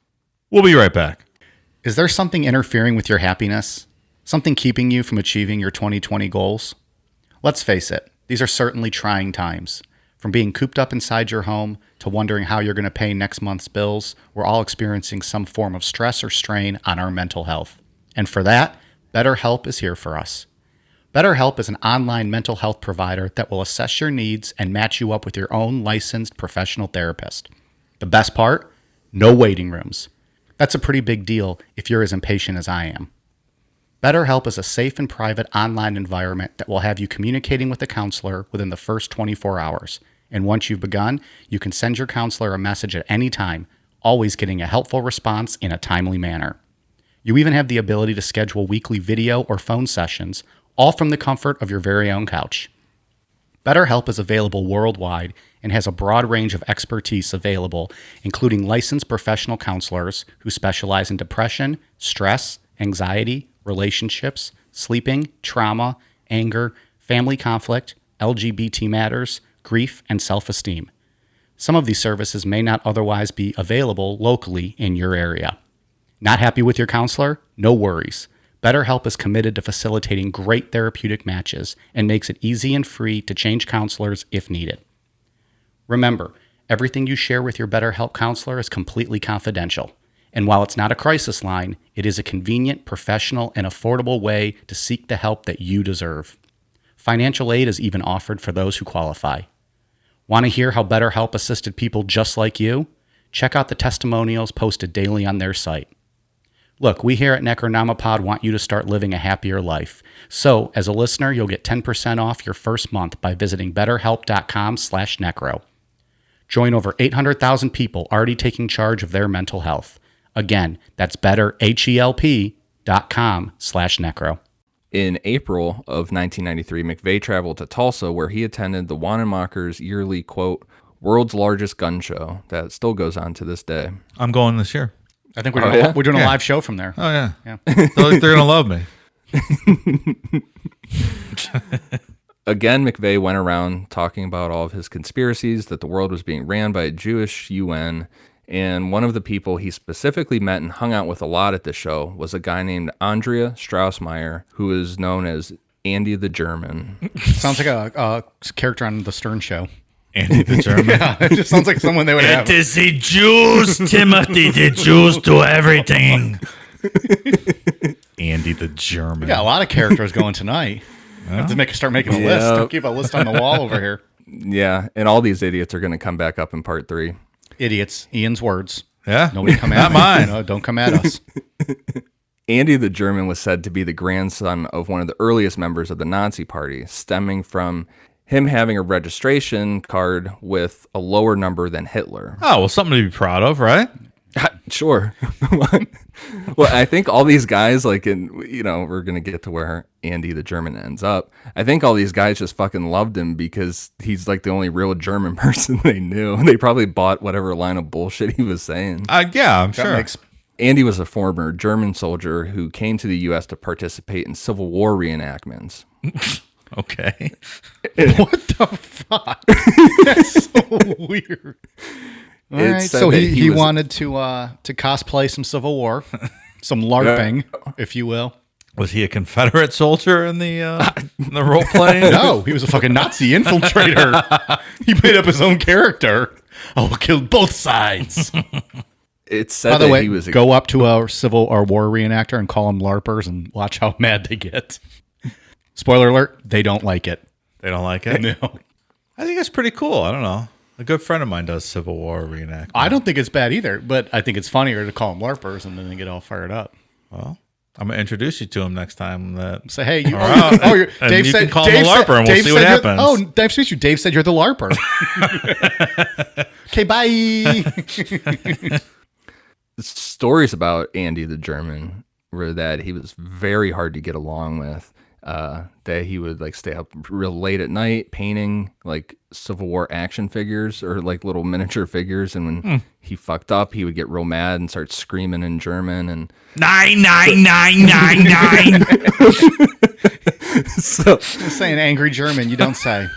We'll be right back. Is there something interfering with your happiness? Something keeping you from achieving your 2020 goals? Let's face it, these are certainly trying times. From being cooped up inside your home to wondering how you're going to pay next month's bills, we're all experiencing some form of stress or strain on our mental health. And for that, BetterHelp is here for us. BetterHelp is an online mental health provider that will assess your needs and match you up with your own licensed professional therapist. The best part? No waiting rooms. That's a pretty big deal if you're as impatient as I am. BetterHelp is a safe and private online environment that will have you communicating with a counselor within the first 24 hours. And once you've begun, you can send your counselor a message at any time, always getting a helpful response in a timely manner. You even have the ability to schedule weekly video or phone sessions, all from the comfort of your very own couch. BetterHelp is available worldwide and has a broad range of expertise available, including licensed professional counselors who specialize in depression, stress, anxiety, relationships, sleeping, trauma, anger, family conflict, LGBT matters, grief, and self-esteem. Some of these services may not otherwise be available locally in your area. Not happy with your counselor? No worries. BetterHelp is committed to facilitating great therapeutic matches and makes it easy and free to change counselors if needed. Remember, everything you share with your BetterHelp counselor is completely confidential. And while it's not a crisis line, it is a convenient, professional, and affordable way to seek the help that you deserve. Financial aid is even offered for those who qualify. Want to hear how BetterHelp assisted people just like you? Check out the testimonials posted daily on their site. Look, we here at Necronomipod want you to start living a happier life. So, as a listener, you'll get 10% off your first month by visiting betterhelp.com/necro. Join over 800,000 people already taking charge of their mental health. Again, that's betterhelp.com/necro. In April of 1993, McVeigh traveled to Tulsa, where he attended the Wanenmachers' yearly, quote, world's largest gun show that still goes on to this day. I'm going this year. I think we're doing a live show from there. Oh, yeah. Yeah. They're going to love me. Again, McVeigh went around talking about all of his conspiracies, that the world was being ran by a Jewish UN, and one of the people he specifically met and hung out with a lot at the show was a guy named Andrea Strausmeyer, who is known as Andy the German. Sounds like a character on the Stern Show. Andy the German. Yeah, it just sounds like someone they would have. It is the Jews, Timothy. The Jews do everything. Andy the German. We got a lot of characters going tonight. I have to start making a list. I'll keep a list on the wall over here. Yeah, and all these idiots are going to come back up in part 3. Idiots. Ian's words. Yeah. Nobody come at Not me. mine. No, don't come at us. Andy the German was said to be the grandson of one of the earliest members of the Nazi Party, stemming from him having a registration card with a lower number than Hitler. Oh, well, something to be proud of, right? Sure. Well, I think all these guys, like, we're going to get to where Andy the German ends up. I think all these guys just fucking loved him because he's like the only real German person they knew. They probably bought whatever line of bullshit he was saying. Yeah, I'm sure. Andy was a former German soldier who came to the U.S. to participate in Civil War reenactments. Okay. What the fuck? That's so weird. All right, so he wanted to cosplay some Civil War, some LARPing, if you will. Was he a Confederate soldier in the role playing? No, he was a fucking Nazi infiltrator. He made up his own character. I will kill both sides. It's said By the that way, he was go up to a civil or war reenactor and call them LARPers and watch how mad they get. Spoiler alert, they don't like it. They don't like it? No. I think it's pretty cool. I don't know. A good friend of mine does Civil War reenactment. I don't think it's bad either, but I think it's funnier to call them LARPers and then they get all fired up. Well, I'm going to introduce you to him next time. Say, hey, you, and Dave you said, can call him Dave a LARPer said, and we'll Dave see said what you're- happens. Oh, nice to meet you. Dave said you're the LARPer. Okay, bye. stories about Andy the German were that he was very hard to get along with. That he would like stay up real late at night painting like Civil War action figures or like little miniature figures, and when he fucked up, he would get real mad and start screaming in German and 99999. so Just saying angry German, you don't say.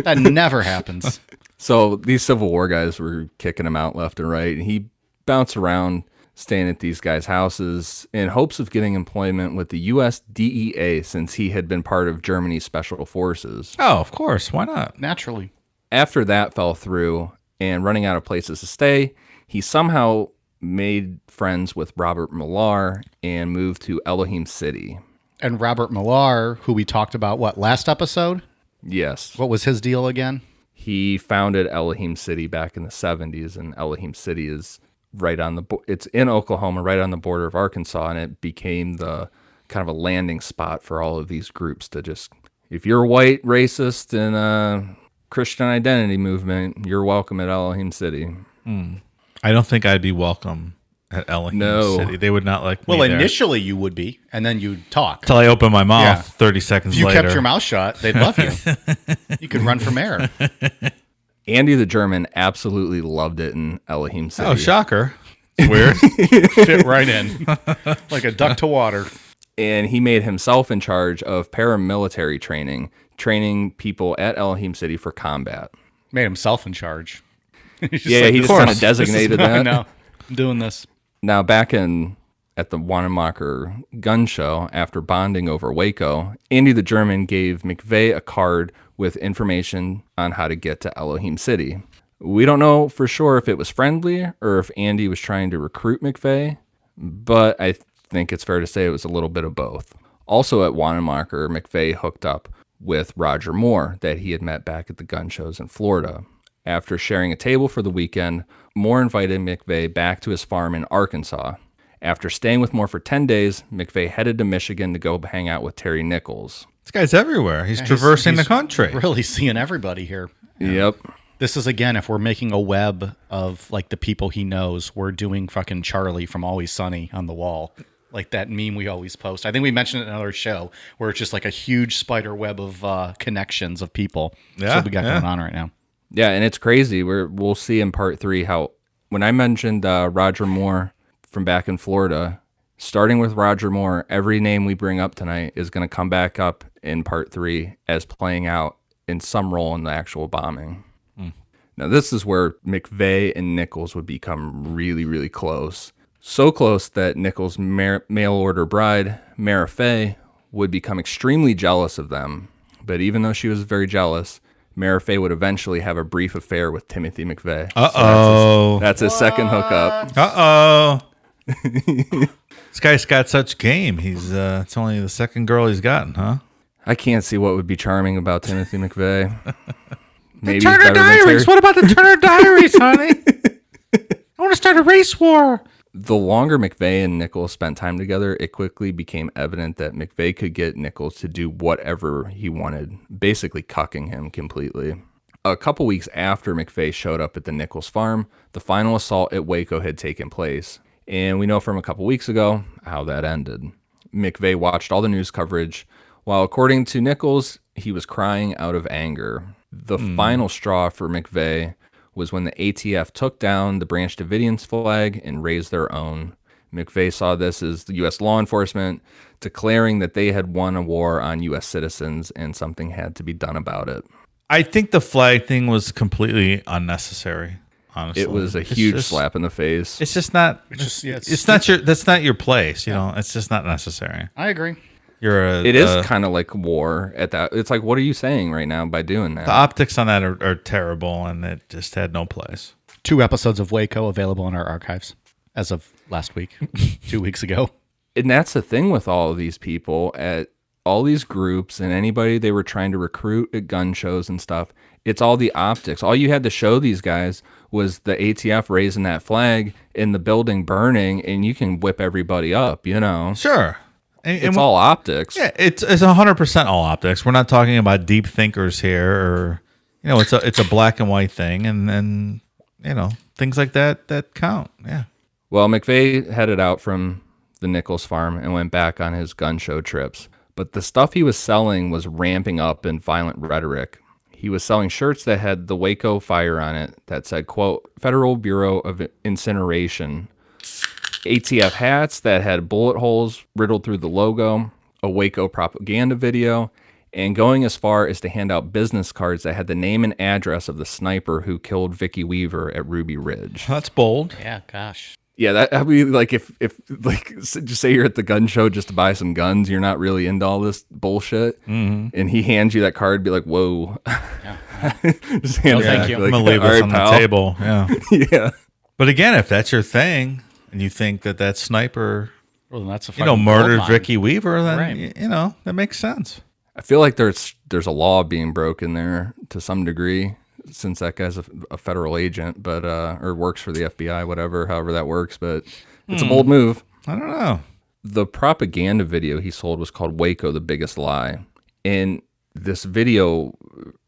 That never happens. So these Civil War guys were kicking him out left and right, and he bounced around staying at these guys' houses in hopes of getting employment with the U.S. DEA since he had been part of Germany's special forces. Oh, of course. Why not? Naturally. After that fell through and running out of places to stay, he somehow made friends with Robert Millar and moved to Elohim City. And Robert Millar, who we talked about, last episode? Yes. What was his deal again? He founded Elohim City back in the 70s, and Elohim City is right on it's in Oklahoma, right on the border of Arkansas, and it became the kind of a landing spot for all of these groups to just, if you're white, racist, and Christian identity movement, you're welcome at Elohim City. I don't think I'd be welcome at Elohim No. City. They would not like me Well, there. initially you would be, and then you'd talk. Until I open my mouth Yeah. 30 seconds If you later. kept your mouth shut, they'd love you. You could run for mayor. Andy the German absolutely loved it in Elohim City. Oh, shocker. Weird. Fit right in. Like a duck to water. And he made himself in charge of paramilitary training people at Elohim City for combat. Made himself in charge. He's Yeah, like, he just "Of kind course, of designated this is mine that. now. I'm doing this. Now, back at the Wanamaker gun show, after bonding over Waco, Andy the German gave McVeigh a card with information on how to get to Elohim City. We don't know for sure if it was friendly or if Andy was trying to recruit McVeigh, but I think it's fair to say it was a little bit of both. Also at Wanamaker, McVeigh hooked up with Roger Moore that he had met back at the gun shows in Florida. After sharing a table for the weekend, Moore invited McVeigh back to his farm in Arkansas. After staying with Moore for 10 days, McVeigh headed to Michigan to go hang out with Terry Nichols. This guy's everywhere. He's traversing the country. Really seeing everybody here. Yep. This is, again, if we're making a web of like the people he knows, we're doing fucking Charlie from Always Sunny on the wall. Like that meme we always post. I think we mentioned it in another show where it's just like a huge spider web of connections of people. That's what we got going on right now. Yeah, and it's crazy. We'll see in part 3 how, when I mentioned Roger Moore from back in Florida, starting with Roger Moore, every name we bring up tonight is going to come back up in part 3 as playing out in some role in the actual bombing. Now, this is where McVeigh and Nichols would become really, really close. So close that Nichols' mail-order bride, Mara Fay, would become extremely jealous of them. But even though she was very jealous, Mara Fay would eventually have a brief affair with Timothy McVeigh. Uh-oh. So that's his second hookup. Uh-oh. This guy's got such game. He's it's only the second girl he's gotten, huh? I can't see what would be charming about Timothy McVeigh. Maybe he's Turner better than Diaries. Terry- What about the Turner Diaries, honey? I want to start a race war. The longer McVeigh and Nichols spent time together, it quickly became evident that McVeigh could get Nichols to do whatever he wanted, basically cucking him completely. A couple weeks after McVeigh showed up at the Nichols farm, the final assault at Waco had taken place, and we know from a couple weeks ago how that ended. McVeigh watched all the news coverage, while according to Nichols, he was crying out of anger. The final straw for McVeigh was when the ATF took down the Branch Davidians flag and raised their own. McVeigh saw this as the U.S. law enforcement declaring that they had won a war on U.S. citizens and something had to be done about it. I think the flag thing was completely unnecessary, honestly. It was a It's huge just- slap in the face. It's just not. It's not your. That's not your place. You know. It's just not necessary. I agree. It is kind of like war at that. It's like, what are you saying right now by doing that? The optics on that are terrible, and it just had no place. 2 episodes of Waco available in our archives as of last week, 2 weeks ago. And that's the thing with all of these people at all these groups and anybody they were trying to recruit at gun shows and stuff. It's all the optics. All you had to show these guys was the ATF raising that flag in the building burning, and you can whip everybody up, you know. Sure. It's all optics. Yeah, it's 100% all optics. We're not talking about deep thinkers here, or it's a black and white thing, and things like that count. Yeah. Well, McVeigh headed out from the Nichols farm and went back on his gun show trips, but the stuff he was selling was ramping up in violent rhetoric. He was selling shirts that had the Waco fire on it that said, quote, Federal Bureau of Incineration. ATF hats that had bullet holes riddled through the logo, a Waco propaganda video, and going as far as to hand out business cards that had the name and address of the sniper who killed Vicky Weaver at Ruby Ridge. That's bold. Yeah, gosh. Yeah, that'd be like if like just say you're at the gun show just to buy some guns, you're not really into all this bullshit, and he hands you that card, be like, whoa. Yeah. Just hand it thank back, you. be I'm like, gonna leave "All this right, on pal." the table. Yeah. Yeah. But again, if that's your thing, and you think that sniper, Well, then that's a fucking murdered gold mine. Vicky Weaver, then Right. that makes sense. I feel like there's a law being broken there to some degree, since that guy's a federal agent, but or works for the FBI, however that works. But it's a bold move. I don't know. The propaganda video he sold was called Waco, the Biggest Lie, and this video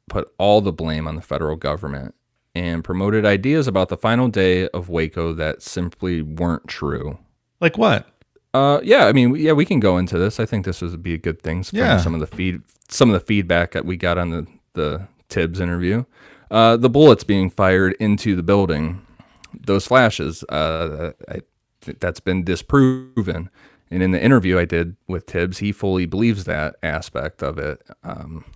put all the blame on the federal government and promoted ideas about the final day of Waco that simply weren't true. Like what? We can go into this. I think this would be a good thing from Yeah. some of the feedback that we got on the Tibbs interview. The bullets being fired into the building, those flashes, that's been disproven. And in the interview I did with Tibbs, he fully believes that aspect of it.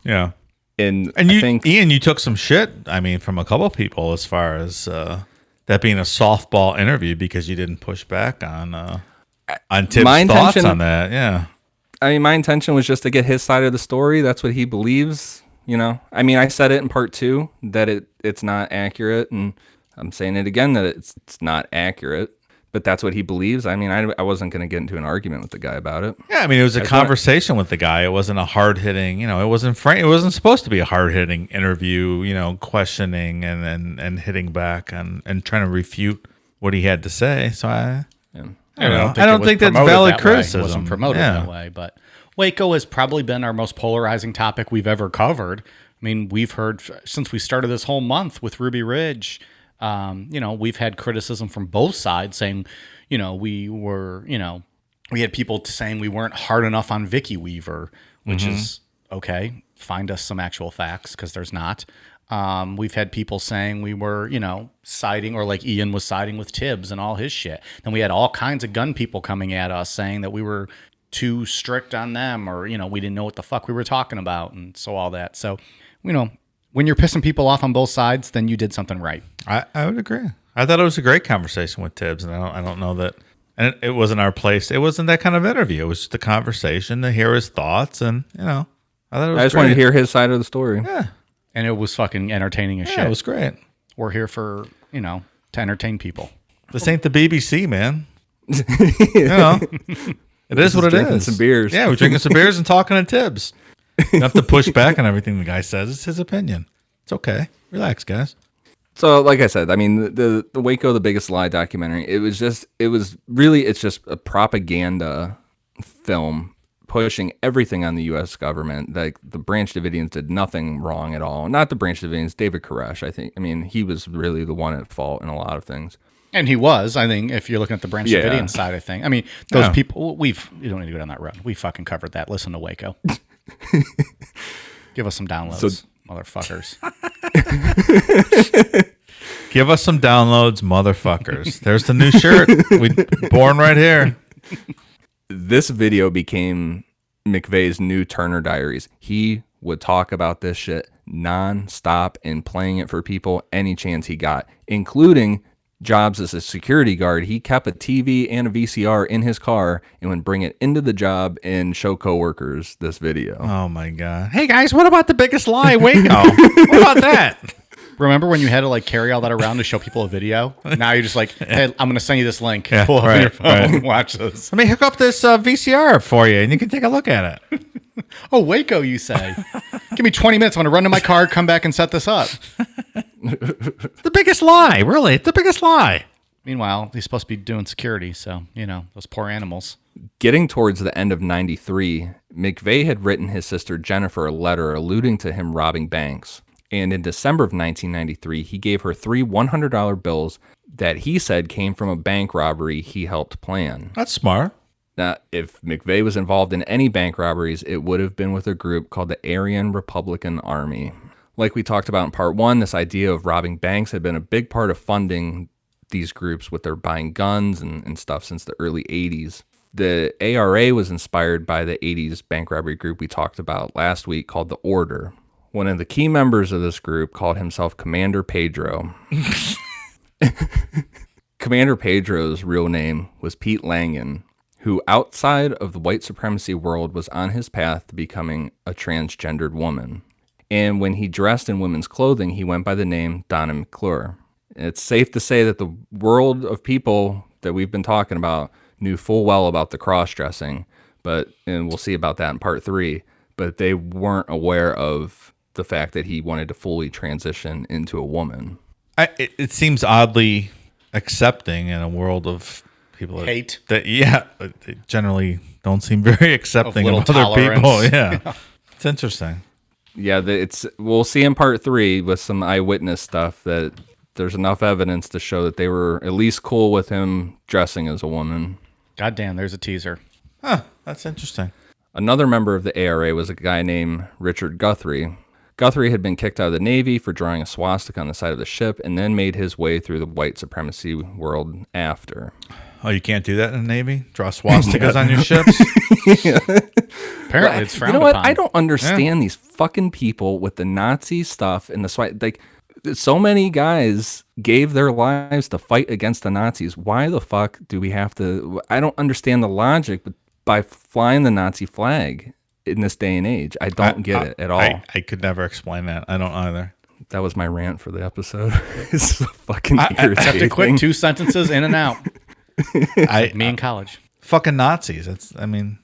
Yeah. And And I think Ian, you took some shit, from a couple people as far as that being a softball interview because you didn't push back on Tibbs' My thoughts intention- on that. Yeah. I mean, my intention was just to get his side of the story. That's what he believes, I said it in part 2 that it's not accurate, and I'm saying it again that it's not accurate, but that's what he believes. I wasn't going to get into an argument with the guy about it. Yeah, it was a conversation with the guy. It wasn't a hard-hitting, it wasn't it wasn't supposed to be a hard-hitting interview, questioning and hitting back and trying to refute what he had to say. So I don't think that's valid criticism. It wasn't promoted that way, but Waco has probably been our most polarizing topic we've ever covered. We've heard since we started this whole month with Ruby Ridge, we've had criticism from both sides saying, we had people saying we weren't hard enough on Vicky Weaver, which is okay. Find us some actual facts because there's not. We've had people saying we were, siding, or like Ian was siding with Tibbs and all his shit. Then we had all kinds of gun people coming at us saying that we were too strict on them, or, we didn't know what the fuck we were talking about. And so all that. So, when you're pissing people off on both sides, then you did something right. I would agree. I thought it was a great conversation with Tibbs, and I don't know that. And it wasn't our place. It wasn't that kind of interview. It was just a conversation to hear his thoughts, and I thought it was. I just wanted to hear his side of the story. Yeah, And it was fucking entertaining as shit. it was great. We're here for, to entertain people. This ain't the BBC, man. It is what it drinking is. some beers. Yeah, we're drinking some beers and talking to Tibbs. You have to push back on everything the guy says. It's his opinion. It's okay. Relax, guys. So, like I said, the Waco, the Biggest Lie documentary, it's just a propaganda film pushing everything on the U.S. government. Like, the Branch Davidians did nothing wrong at all. Not the Branch Davidians, David Koresh, I think. He was really the one at fault in a lot of things. And he was, I think, if you're looking at the Branch Davidian side of thing. Those people, you don't need to go down that road. We fucking covered that. Listen to Waco. Give us some downloads, motherfuckers. Give us some downloads, motherfuckers. There's the new shirt. We born right here. This video became McVeigh's new Turner Diaries. He would talk about this shit non-stop and playing it for people any chance he got, including jobs as a security guard. He kept a TV and a VCR in his car and would bring it into the job and show coworkers this video. Oh my God. Hey guys, what about the Biggest Lie, Waco? What about that? Remember when you had to like carry all that around to show people a video? Now you're just like, hey, I'm going to send you this link. Yeah, Pull up right, your phone and watch this. Let me hook up this VCR for you, and you can take a look at it. Oh, Waco, you say? Give me 20 minutes. I'm going to run to my car, come back and set this up. The biggest lie, really. The biggest lie. Meanwhile, he's supposed to be doing security. So, those poor animals. Getting towards the end of 93, McVeigh had written his sister Jennifer a letter alluding to him robbing banks. And in December of 1993, he gave her 3 $100 bills that he said came from a bank robbery he helped plan. That's smart. Now, if McVeigh was involved in any bank robberies, it would have been with a group called the Aryan Republican Army. Like we talked about in part 1, this idea of robbing banks had been a big part of funding these groups with their buying guns and stuff since the early 80s. The ARA was inspired by the 80s bank robbery group we talked about last week called the Order. One of the key members of this group called himself Commander Pedro. Commander Pedro's real name was Pete Langen, who outside of the white supremacy world was on his path to becoming a transgendered woman. And when he dressed in women's clothing, he went by the name Donna McClure. It's safe to say that the world of people that we've been talking about knew full well about the cross-dressing, and we'll see about that in part 3, but they weren't aware of the fact that he wanted to fully transition into a woman. It seems oddly accepting in a world of people Hate. They generally don't seem very accepting little of other tolerance. people. Yeah, it's interesting. Yeah, we'll see in part 3 with some eyewitness stuff that there's enough evidence to show that they were at least cool with him dressing as a woman. God damn, there's a teaser. Huh, that's interesting. Another member of the ARA was a guy named Richard Guthrie. Guthrie had been kicked out of the Navy for drawing a swastika on the side of the ship and then made his way through the white supremacy world after. Oh, you can't do that in the Navy? Draw swastikas on your ships? Apparently, it's frowned You know what? upon. I don't understand these fucking people with the Nazi stuff and the swat. Like, so many guys gave their lives to fight against the Nazis. Why the fuck do we have to? I don't understand the logic by flying the Nazi flag in this day and age. I don't get it at all. I could never explain that. I don't either. That was my rant for the episode. It's so fucking irritating. Except a quick 2 sentences in and out. Me in college. Fucking Nazis. I don't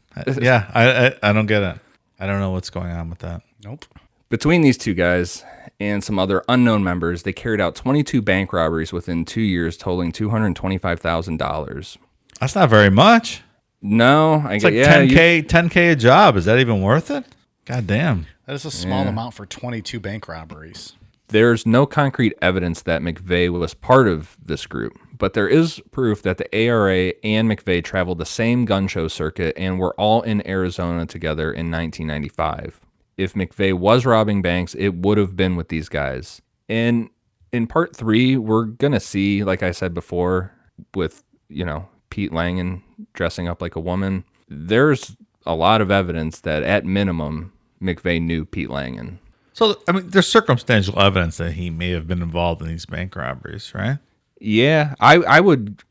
get it. I don't know what's going on with that. Nope. Between these two guys and some other unknown members, they carried out 22 bank robberies within 2 years, totaling $225,000. That's not very much. No, It's like 10K a job. Is that even worth it? God damn. That is a small amount for 22 bank robberies. There's no concrete evidence that McVeigh was part of this group, but there is proof that the ARA and McVeigh traveled the same gun show circuit and were all in Arizona together in 1995. If McVeigh was robbing banks, it would have been with these guys. And in part 3, we're going to see, like I said before, with, Pete Langen dressing up like a woman, there's a lot of evidence that at minimum, McVeigh knew Pete Langen. So, there's circumstantial evidence that he may have been involved in these bank robberies, right? Yeah, I would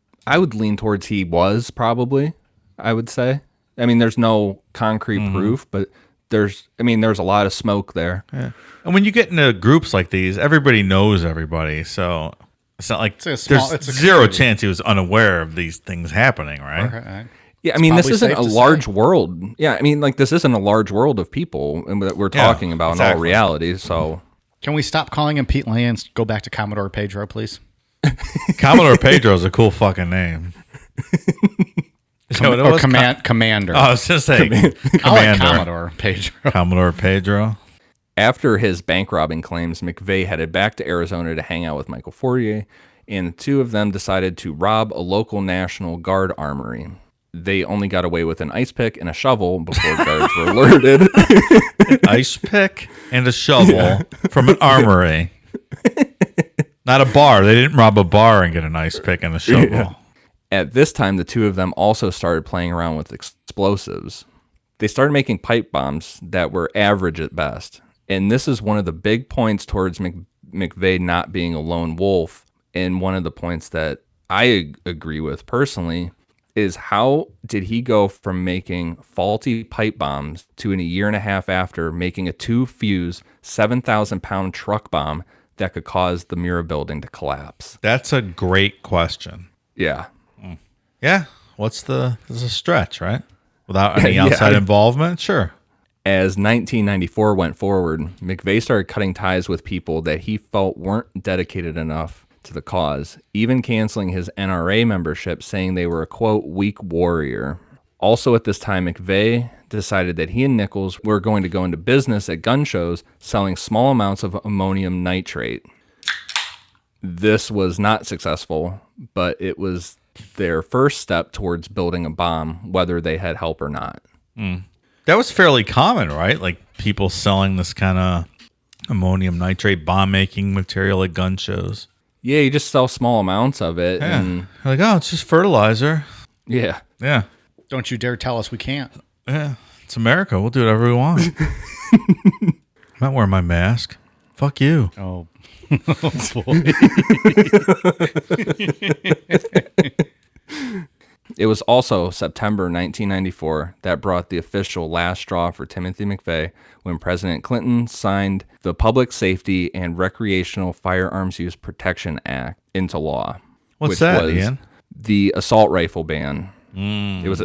lean towards he was probably, I would say. There's no concrete proof, but there's a lot of smoke there. Yeah. And when you get into groups like these, everybody knows everybody. So it's not like it's there's zero chance he was unaware of these things happening, right? Right. Yeah, this isn't a large world. Yeah, this isn't a large world of people that we're talking about in all reality. So, can we stop calling him Pete Langen and go back to Commodore Pedro, please? Commodore Pedro is a cool fucking name. Commander. Oh, I was just saying, I like Commodore Pedro. Commodore Pedro. After his bank robbing claims, McVeigh headed back to Arizona to hang out with Michael Fourier, and the two of them decided to rob a local National Guard armory. They only got away with an ice pick and a shovel before guards were alerted. An ice pick and a shovel from an armory. Not a bar. They didn't rob a bar and get an ice pick and a shovel. Yeah. At this time, the two of them also started playing around with explosives. They started making pipe bombs that were average at best. And this is one of the big points towards McVeigh not being a lone wolf. And one of the points that I agree with personally is how did he go from making faulty pipe bombs to in a year and a half after making a 2-fuse, 7,000-pound truck bomb that could cause the Mira building to collapse? That's a great question. Yeah. Yeah. This is a stretch, right? Without any outside involvement? Sure. As 1994 went forward, McVeigh started cutting ties with people that he felt weren't dedicated enough to the cause, even canceling his NRA membership, saying they were a, quote, weak warrior. Also at this time, McVeigh decided that he and Nichols were going to go into business at gun shows selling small amounts of ammonium nitrate. This was not successful, but it was their first step towards building a bomb, whether they had help or not. That was fairly common, right? Like people selling this kind of ammonium nitrate bomb-making material at gun shows. Yeah, you just sell small amounts of it. Yeah. And Like, oh, it's just fertilizer. yeah. Yeah. Don't you dare tell us we can't. Yeah. It's America. We'll do whatever we want. I'm not wearing my mask. Fuck you. Oh, boy. It was also September 1994 that brought the official last straw for Timothy McVeigh when President Clinton signed the Public Safety and Recreational Firearms Use Protection Act into law. What's that, was Ian? The assault rifle ban. It was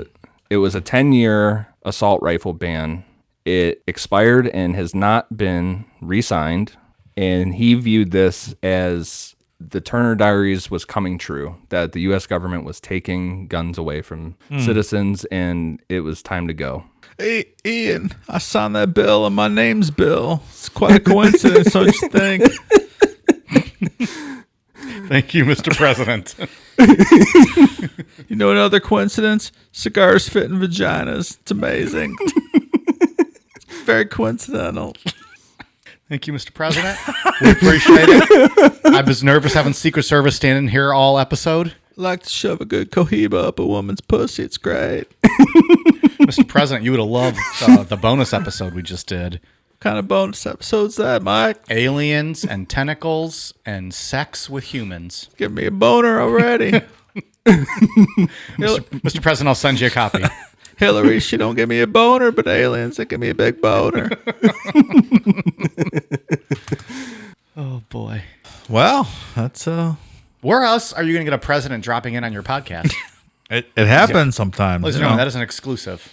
a 10-year assault rifle ban. It expired and has not been re-signed, and he viewed this as the Turner Diaries was coming true, that the U.S. government was taking guns away from citizens, and it was time to go. Hey, Ian, I signed that bill and my name's Bill. It's quite a coincidence, don't you think? Thank you, Mr. President. You know another coincidence? Cigars fit in vaginas. It's amazing. Very coincidental. Thank you, Mr. President. We appreciate it. I was nervous having Secret Service standing here all episode. Like to shove a good cohiba up a woman's pussy. It's great. Mr. President, you would have loved the bonus episode we just did. What kind of bonus episode's that, Mike? Aliens and tentacles and sex with humans. Give me a boner already. Mr. President, I'll send you a copy. Hillary, she don't give me a boner, but aliens, they give me a big boner. Oh, boy. Well, that's Where else are you going to get a president dropping in on your podcast? it happens sometimes. Ladies and you know. gentlemen, that is an exclusive.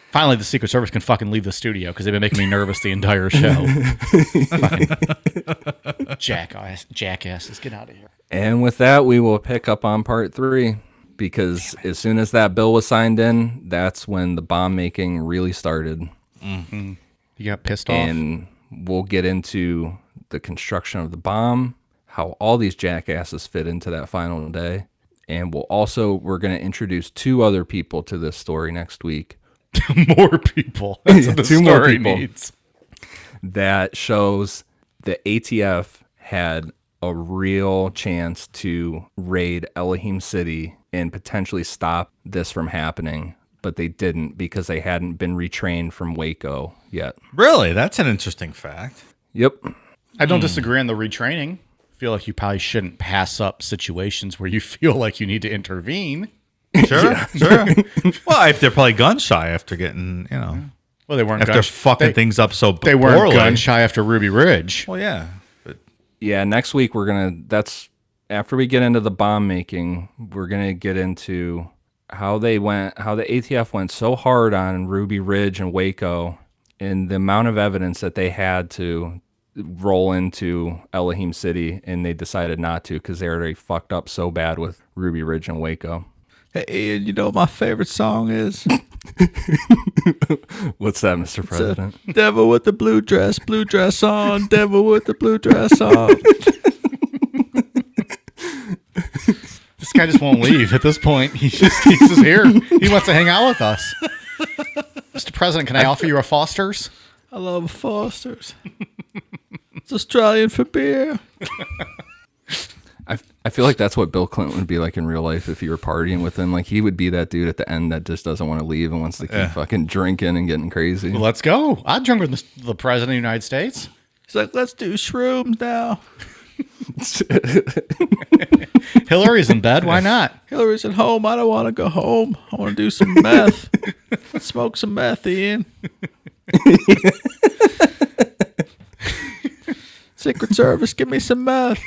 Finally, the Secret Service can fucking leave the studio because they've been making me nervous the entire show. Jackasses, get out of here. And with that, we will pick up on part 3, because as soon as that bill was signed in, that's when the bomb making really started. Mm-hmm. You got pissed off. And we'll get into the construction of the bomb, how all these jackasses fit into that final day. And we're going to introduce 2 other people to this story next week. More people. That's what the 2 more story people. needs. That shows the ATF had a real chance to raid Elohim City and potentially stop this from happening, but they didn't because they hadn't been retrained from Waco yet. Really? That's an interesting fact. Yep. I don't disagree on the retraining. I feel like you probably shouldn't pass up situations where you feel like you need to intervene. Sure, sure. Well, if they're probably gun shy after getting, Well, they weren't after fucking things up so They weren't poorly. gun shy after Ruby Ridge. Well, yeah. But Yeah, next week that's after we get into the bomb making, we're going to get into how the ATF went so hard on Ruby Ridge and Waco and the amount of evidence that they had to roll into Elohim City, and they decided not to because they already fucked up so bad with Ruby Ridge and Waco. hey, Ian, you know what my favorite song is? What's that, Mr. President? Devil with the blue dress on. Devil with the blue dress on. This guy just won't leave at this point. He's just here. He wants to hang out with us. Mr. President, can I offer you a Foster's? I love Foster's. It's Australian for beer. I feel like that's what Bill Clinton would be like in real life if you were partying with him. Like, he would be that dude at the end that just doesn't want to leave and wants to keep fucking drinking and getting crazy. Well, let's go. I'd drink with the President of the United States. He's like, let's do shrooms now. Hillary's in bed. Why not? Hillary's at home. I don't want to go home. I want to do some meth. Let's smoke some meth, Ian. Secret Service, give me some meth.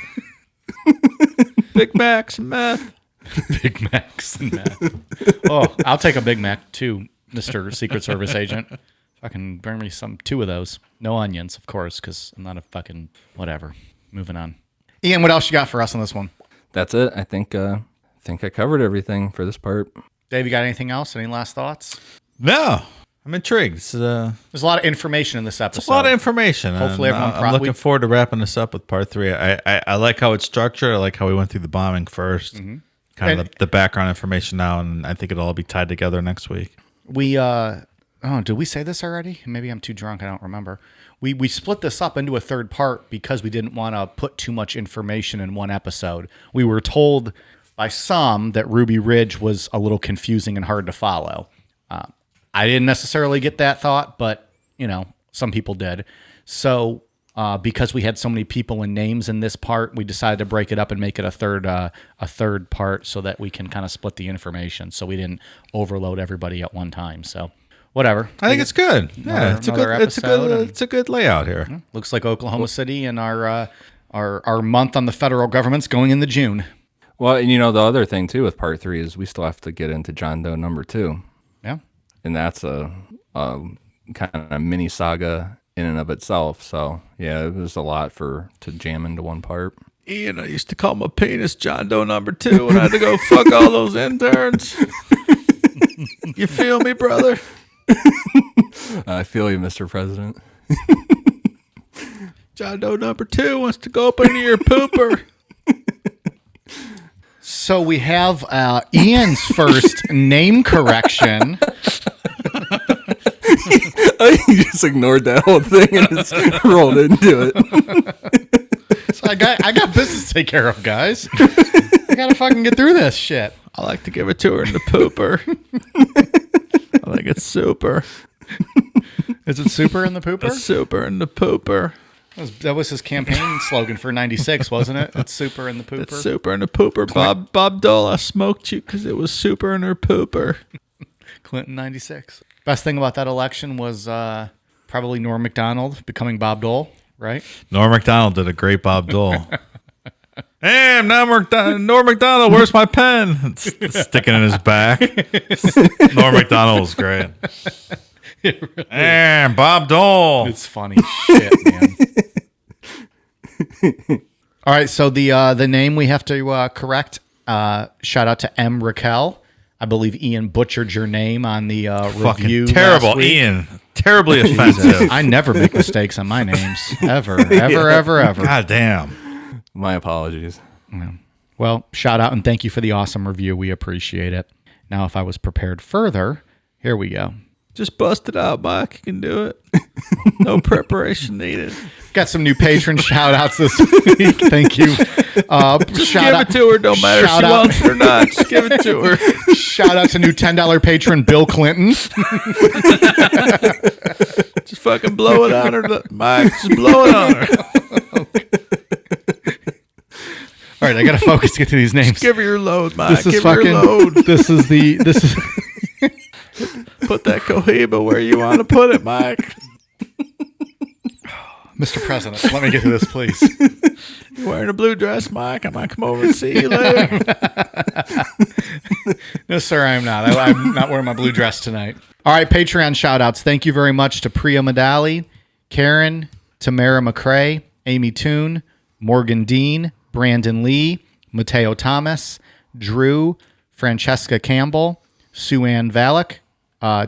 Big Macs and meth. Big Macs and meth. Oh, I'll take a Big Mac too, Mr. Secret Service agent. Fucking bring me two of those. No onions, of course, because I'm not a fucking whatever. Moving on. Ian, what else you got for us on this one? That's it. I think I covered everything for this part. Dave, you got anything else? Any last thoughts? No, I'm intrigued. There's a lot of information in this episode. It's a lot of information. Hopefully everyone I'm looking forward to wrapping this up with part 3. I like how it's structured. I like how we went through the bombing first. Mm-hmm. Kind of the background information now, and I think it'll all be tied together next week. Did we say this already? Maybe I'm too drunk. I don't remember. We split this up into a third part because we didn't want to put too much information in one episode. We were told by some that Ruby Ridge was a little confusing and hard to follow. I didn't necessarily get that thought, but, some people did. So because we had so many people and names in this part, we decided to break it up and make it a third part so that we can kind of split the information so we didn't overload everybody at one time. So whatever. I think it's good. Yeah, it's a good layout here. Looks like Oklahoma City and our month on the federal government's going into June. Well, and the other thing too with part 3 is we still have to get into John Doe number 2. Yeah. And that's a kind of mini saga in and of itself. So yeah, it was a lot to jam into one part. Ian, I used to call my penis John Doe number 2 and I had to go fuck all those interns. You feel me, brother? I feel you, Mr. President. John Doe number 2 wants to go up into your pooper. So we have Ian's first name correction. You just ignored that whole thing and just rolled into it. So I got business to take care of, guys. I gotta fucking get through this shit. I like to give it to her in the pooper. I think it's super. Is it super in the pooper? It's super in the pooper. That was his campaign slogan for '96, wasn't it? It's super in the pooper. It's super in the pooper. Bob Dole, I smoked you because it was super in her pooper. Clinton '96. Best thing about that election was probably Norm Macdonald becoming Bob Dole, right? Norm Macdonald did a great Bob Dole. Hey, Norm Macdonald, where's my pen? It's sticking in his back. Norm Macdonald was great. Really Bob Dole. It's funny shit, man. All right, so the name we have to correct. Shout out to M. Raquel. I believe Ian butchered your name on the review. Terrible, Ian. Terribly offensive. I never make mistakes on my names. Ever. God damn. My apologies. Yeah. Well, shout out and thank you for the awesome review. We appreciate it. Now, if I was prepared further, here we go. Just bust it out, Mike. You can do it. No preparation needed. Got some new patron shout outs this week. Thank you. Just give it to her. Don't matter if she wants it or not. Just give it to her. Shout out to new $10 patron Bill Clinton. Just fucking blow it on her, Mike. Just blow it on her. All right, I got to focus to get to these names. Just give her your load, Mike. Give her your load. This is Put that Cohiba where you want to put it, Mike. Mr. President, let me get to this, please. You're wearing a blue dress, Mike. I might come over and see you later. No, sir, I'm not. I'm not wearing my blue dress tonight. All right, Patreon shout-outs. Thank you very much to Priya Madali, Karen, Tamara McCrae, Amy Toon, Morgan Dean, Brandon Lee, Mateo Thomas, Drew, Francesca Campbell, Sue Ann Valek,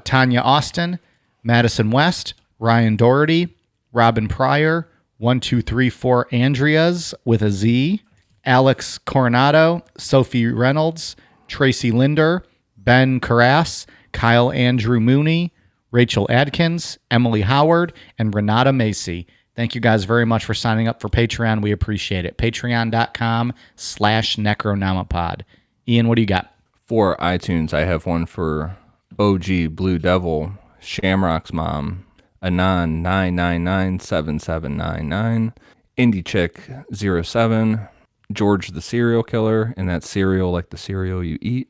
Tanya Austin, Madison West, Ryan Doherty, Robin Pryor, 1234 Andreas with a Z, Alex Coronado, Sophie Reynolds, Tracy Linder, Ben Carras, Kyle Andrew Mooney, Rachel Adkins, Emily Howard, and Renata Macy. Thank you guys very much for signing up for Patreon. We appreciate it. Patreon.com/Necronomipod. Ian, what do you got? For iTunes, I have one for OG Blue Devil, Shamrock's Mom, Anon 9997799, Indie Chick 07, George the Serial Killer, and that's cereal like the cereal you eat.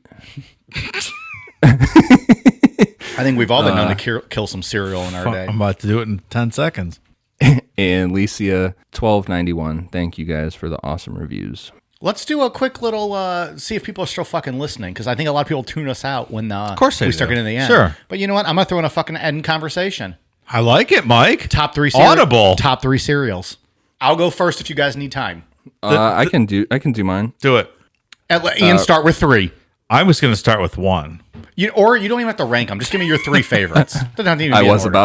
I think we've all been known to kill some cereal in our day. I'm about to do it in 10 seconds. and Licia 1291. Thank you guys for the awesome reviews. Let's do a quick little see if people are still fucking listening, because I think a lot of people tune us out when of course they we start do. getting to the end. Sure. But you know what? I'm gonna throw in a fucking end conversation. I like it, Mike. Top 3 Audible. Top 3 cereals. I'll go first if you guys need time. I can do mine. Do it. Ian, start with 3. I was going to start with 1. Or you don't even have to rank them. Just give me your 3 favorites. Doesn't have to even I be in was order.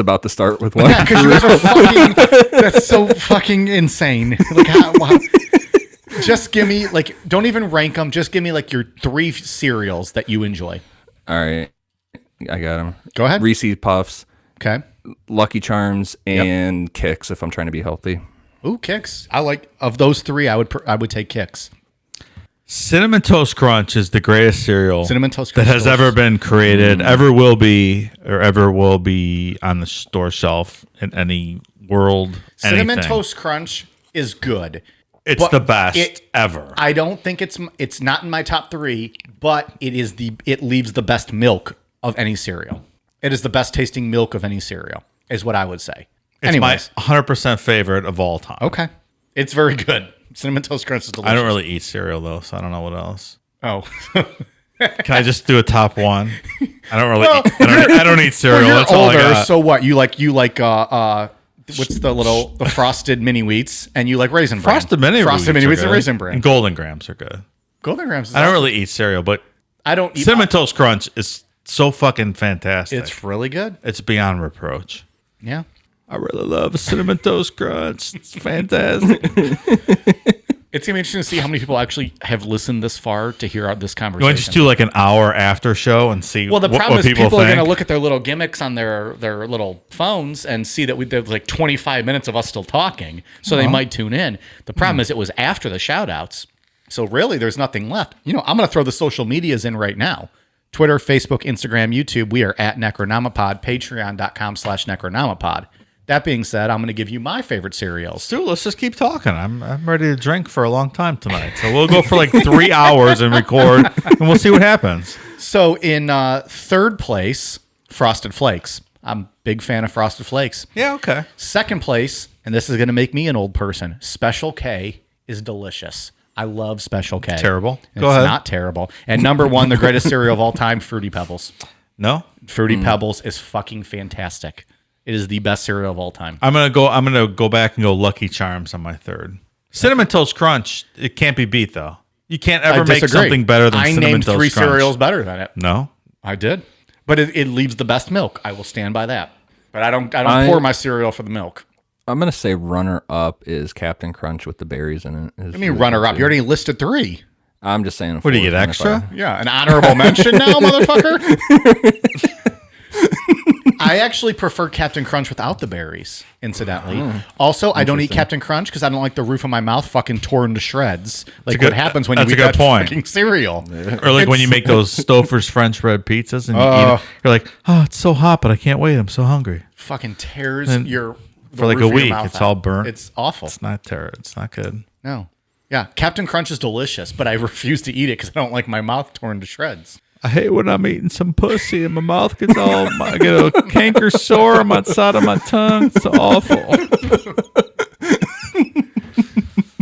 about to start with one. Yeah, because you guys are fucking. That's so fucking insane. Like, wow. Just give me don't even rank them. Just give me your 3 cereals that you enjoy. All right, I got them. Go ahead. Reese's Puffs, Okay. Lucky Charms, and Kix if I'm trying to be healthy. Ooh, Kix. Of those 3, I would take Kix. Cinnamon Toast Crunch is the greatest cereal Cinnamon Toast that Crunch has delicious. ever been created, ever will be, or ever will be on the store shelf in any world. Cinnamon anything. Toast Crunch is good. It's but the best ever. I don't think it's not in my top 3, but it leaves the best milk of any cereal. It is the best tasting milk of any cereal, is what I would say. It's Anyways, my 100% favorite of all time. okay, it's very good. Cinnamon Toast Crunch is delicious. I don't really eat cereal though, so I don't know what else. Oh, Can I just do a top 1? I don't really. Well, I don't eat cereal. you're That's all I older, got. so what? You like what's the frosted mini wheats, and you like Raisin Bran. Frosted mini Frosted Wheats mini are wheats and good. Raisin Bran. And Golden Grams are good. Golden Grams. Is I don't awesome. really eat cereal, but I don't eat. Cinnamon Toast Crunch is so fucking fantastic. It's really good. It's beyond reproach. Yeah. I really love Cinnamon Toast Crunch. It's fantastic. It's gonna be interesting to see how many people actually have listened this far to hear this You conversation. want to just do like an hour after show and see Well, the problem what is people are think? going to look at their little gimmicks on their little phones and see that there's like 25 minutes of us still talking, so they might tune in. The problem is it was after the shout-outs, so really there's nothing left. I'm going to throw the social medias in right now. Twitter, Facebook, Instagram, YouTube. We are at Necronomipod, patreon.com/Necronomipod. That being said, I'm going to give you my favorite cereals. Dude, let's just keep talking. I'm ready to drink for a long time tonight. So we'll go for like 3 hours and record, and we'll see what happens. So in third place, Frosted Flakes. I'm a big fan of Frosted Flakes. Yeah, okay. Second place, and this is going to make me an old person, Special K is delicious. I love Special K. Terrible. It's Go ahead. not terrible. And number 1, the greatest cereal of all time, Fruity Pebbles. No? Fruity Pebbles is fucking fantastic. It is the best cereal of all time. I'm gonna go back and go Lucky Charms on my third. Cinnamon Toast Crunch, it can't be beat though. You can't ever make disagree. something better than I Cinnamon named Toast 3 Crunch. cereals better than it. No? I did. But it leaves the best milk. I will stand by that. But I don't pour my cereal for the milk. I'm gonna say runner up is Captain Crunch with the berries in it. I mean, runner up. You already listed 3. I'm just saying. What do you get, fourth one if extra? Yeah, an honorable mention now, motherfucker. I actually prefer Captain Crunch without the berries, incidentally. Also, I don't eat Captain Crunch because I don't like the roof of my mouth fucking torn to shreds. Like what happens when you that's eat a good that point. fucking cereal. Or like when you make those Stouffer's French bread pizzas and you eat it, you're like, oh, it's so hot, but I can't wait. I'm so hungry. Fucking tears And the for like roof a of your week, mouth it's out. all burnt. It's awful. It's not terrible. It's not good. No. Yeah, Captain Crunch is delicious, but I refuse to eat it because I don't like my mouth torn to shreds. I hate when I'm eating some pussy and my mouth gets I get a canker sore on my side of my tongue. It's awful.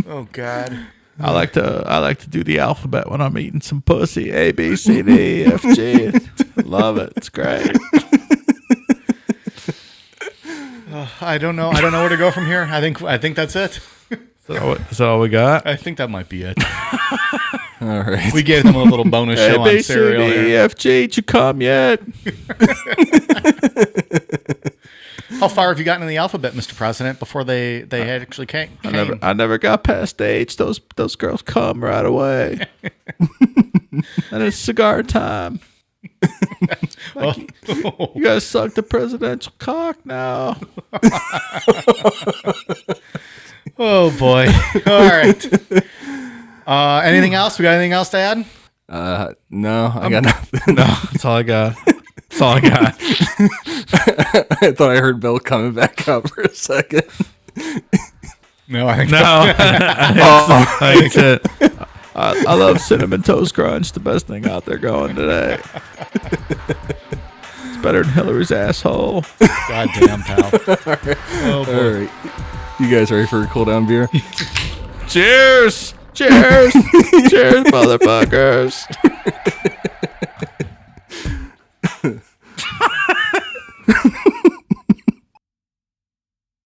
Oh God. I like to do the alphabet when I'm eating some pussy. A B C D F G. Love it. It's great. I don't know. I don't know where to go from here. I think that's it. Is that all we got? I think that might be it. All right. We gave them a little bonus show A B on C cereal D E here. F G. Did you come yet? How far have you gotten in the alphabet, Mr. President, before they actually came? I never got past H. Those girls come right away. And it's cigar time. You guys suck the presidential cock now. Oh boy! All right. Anything else? We got anything else to add? No, I got nothing. No, that's all I got. That's all I got. I thought I heard Bill coming back up for a second. No, I think No, I think that's it. I love Cinnamon Toast Crunch. The best thing out there going today. It's better than Hillary's asshole. Goddamn, pal. All right. You guys ready for a cool down beer? Cheers! Cheers! Cheers, motherfuckers!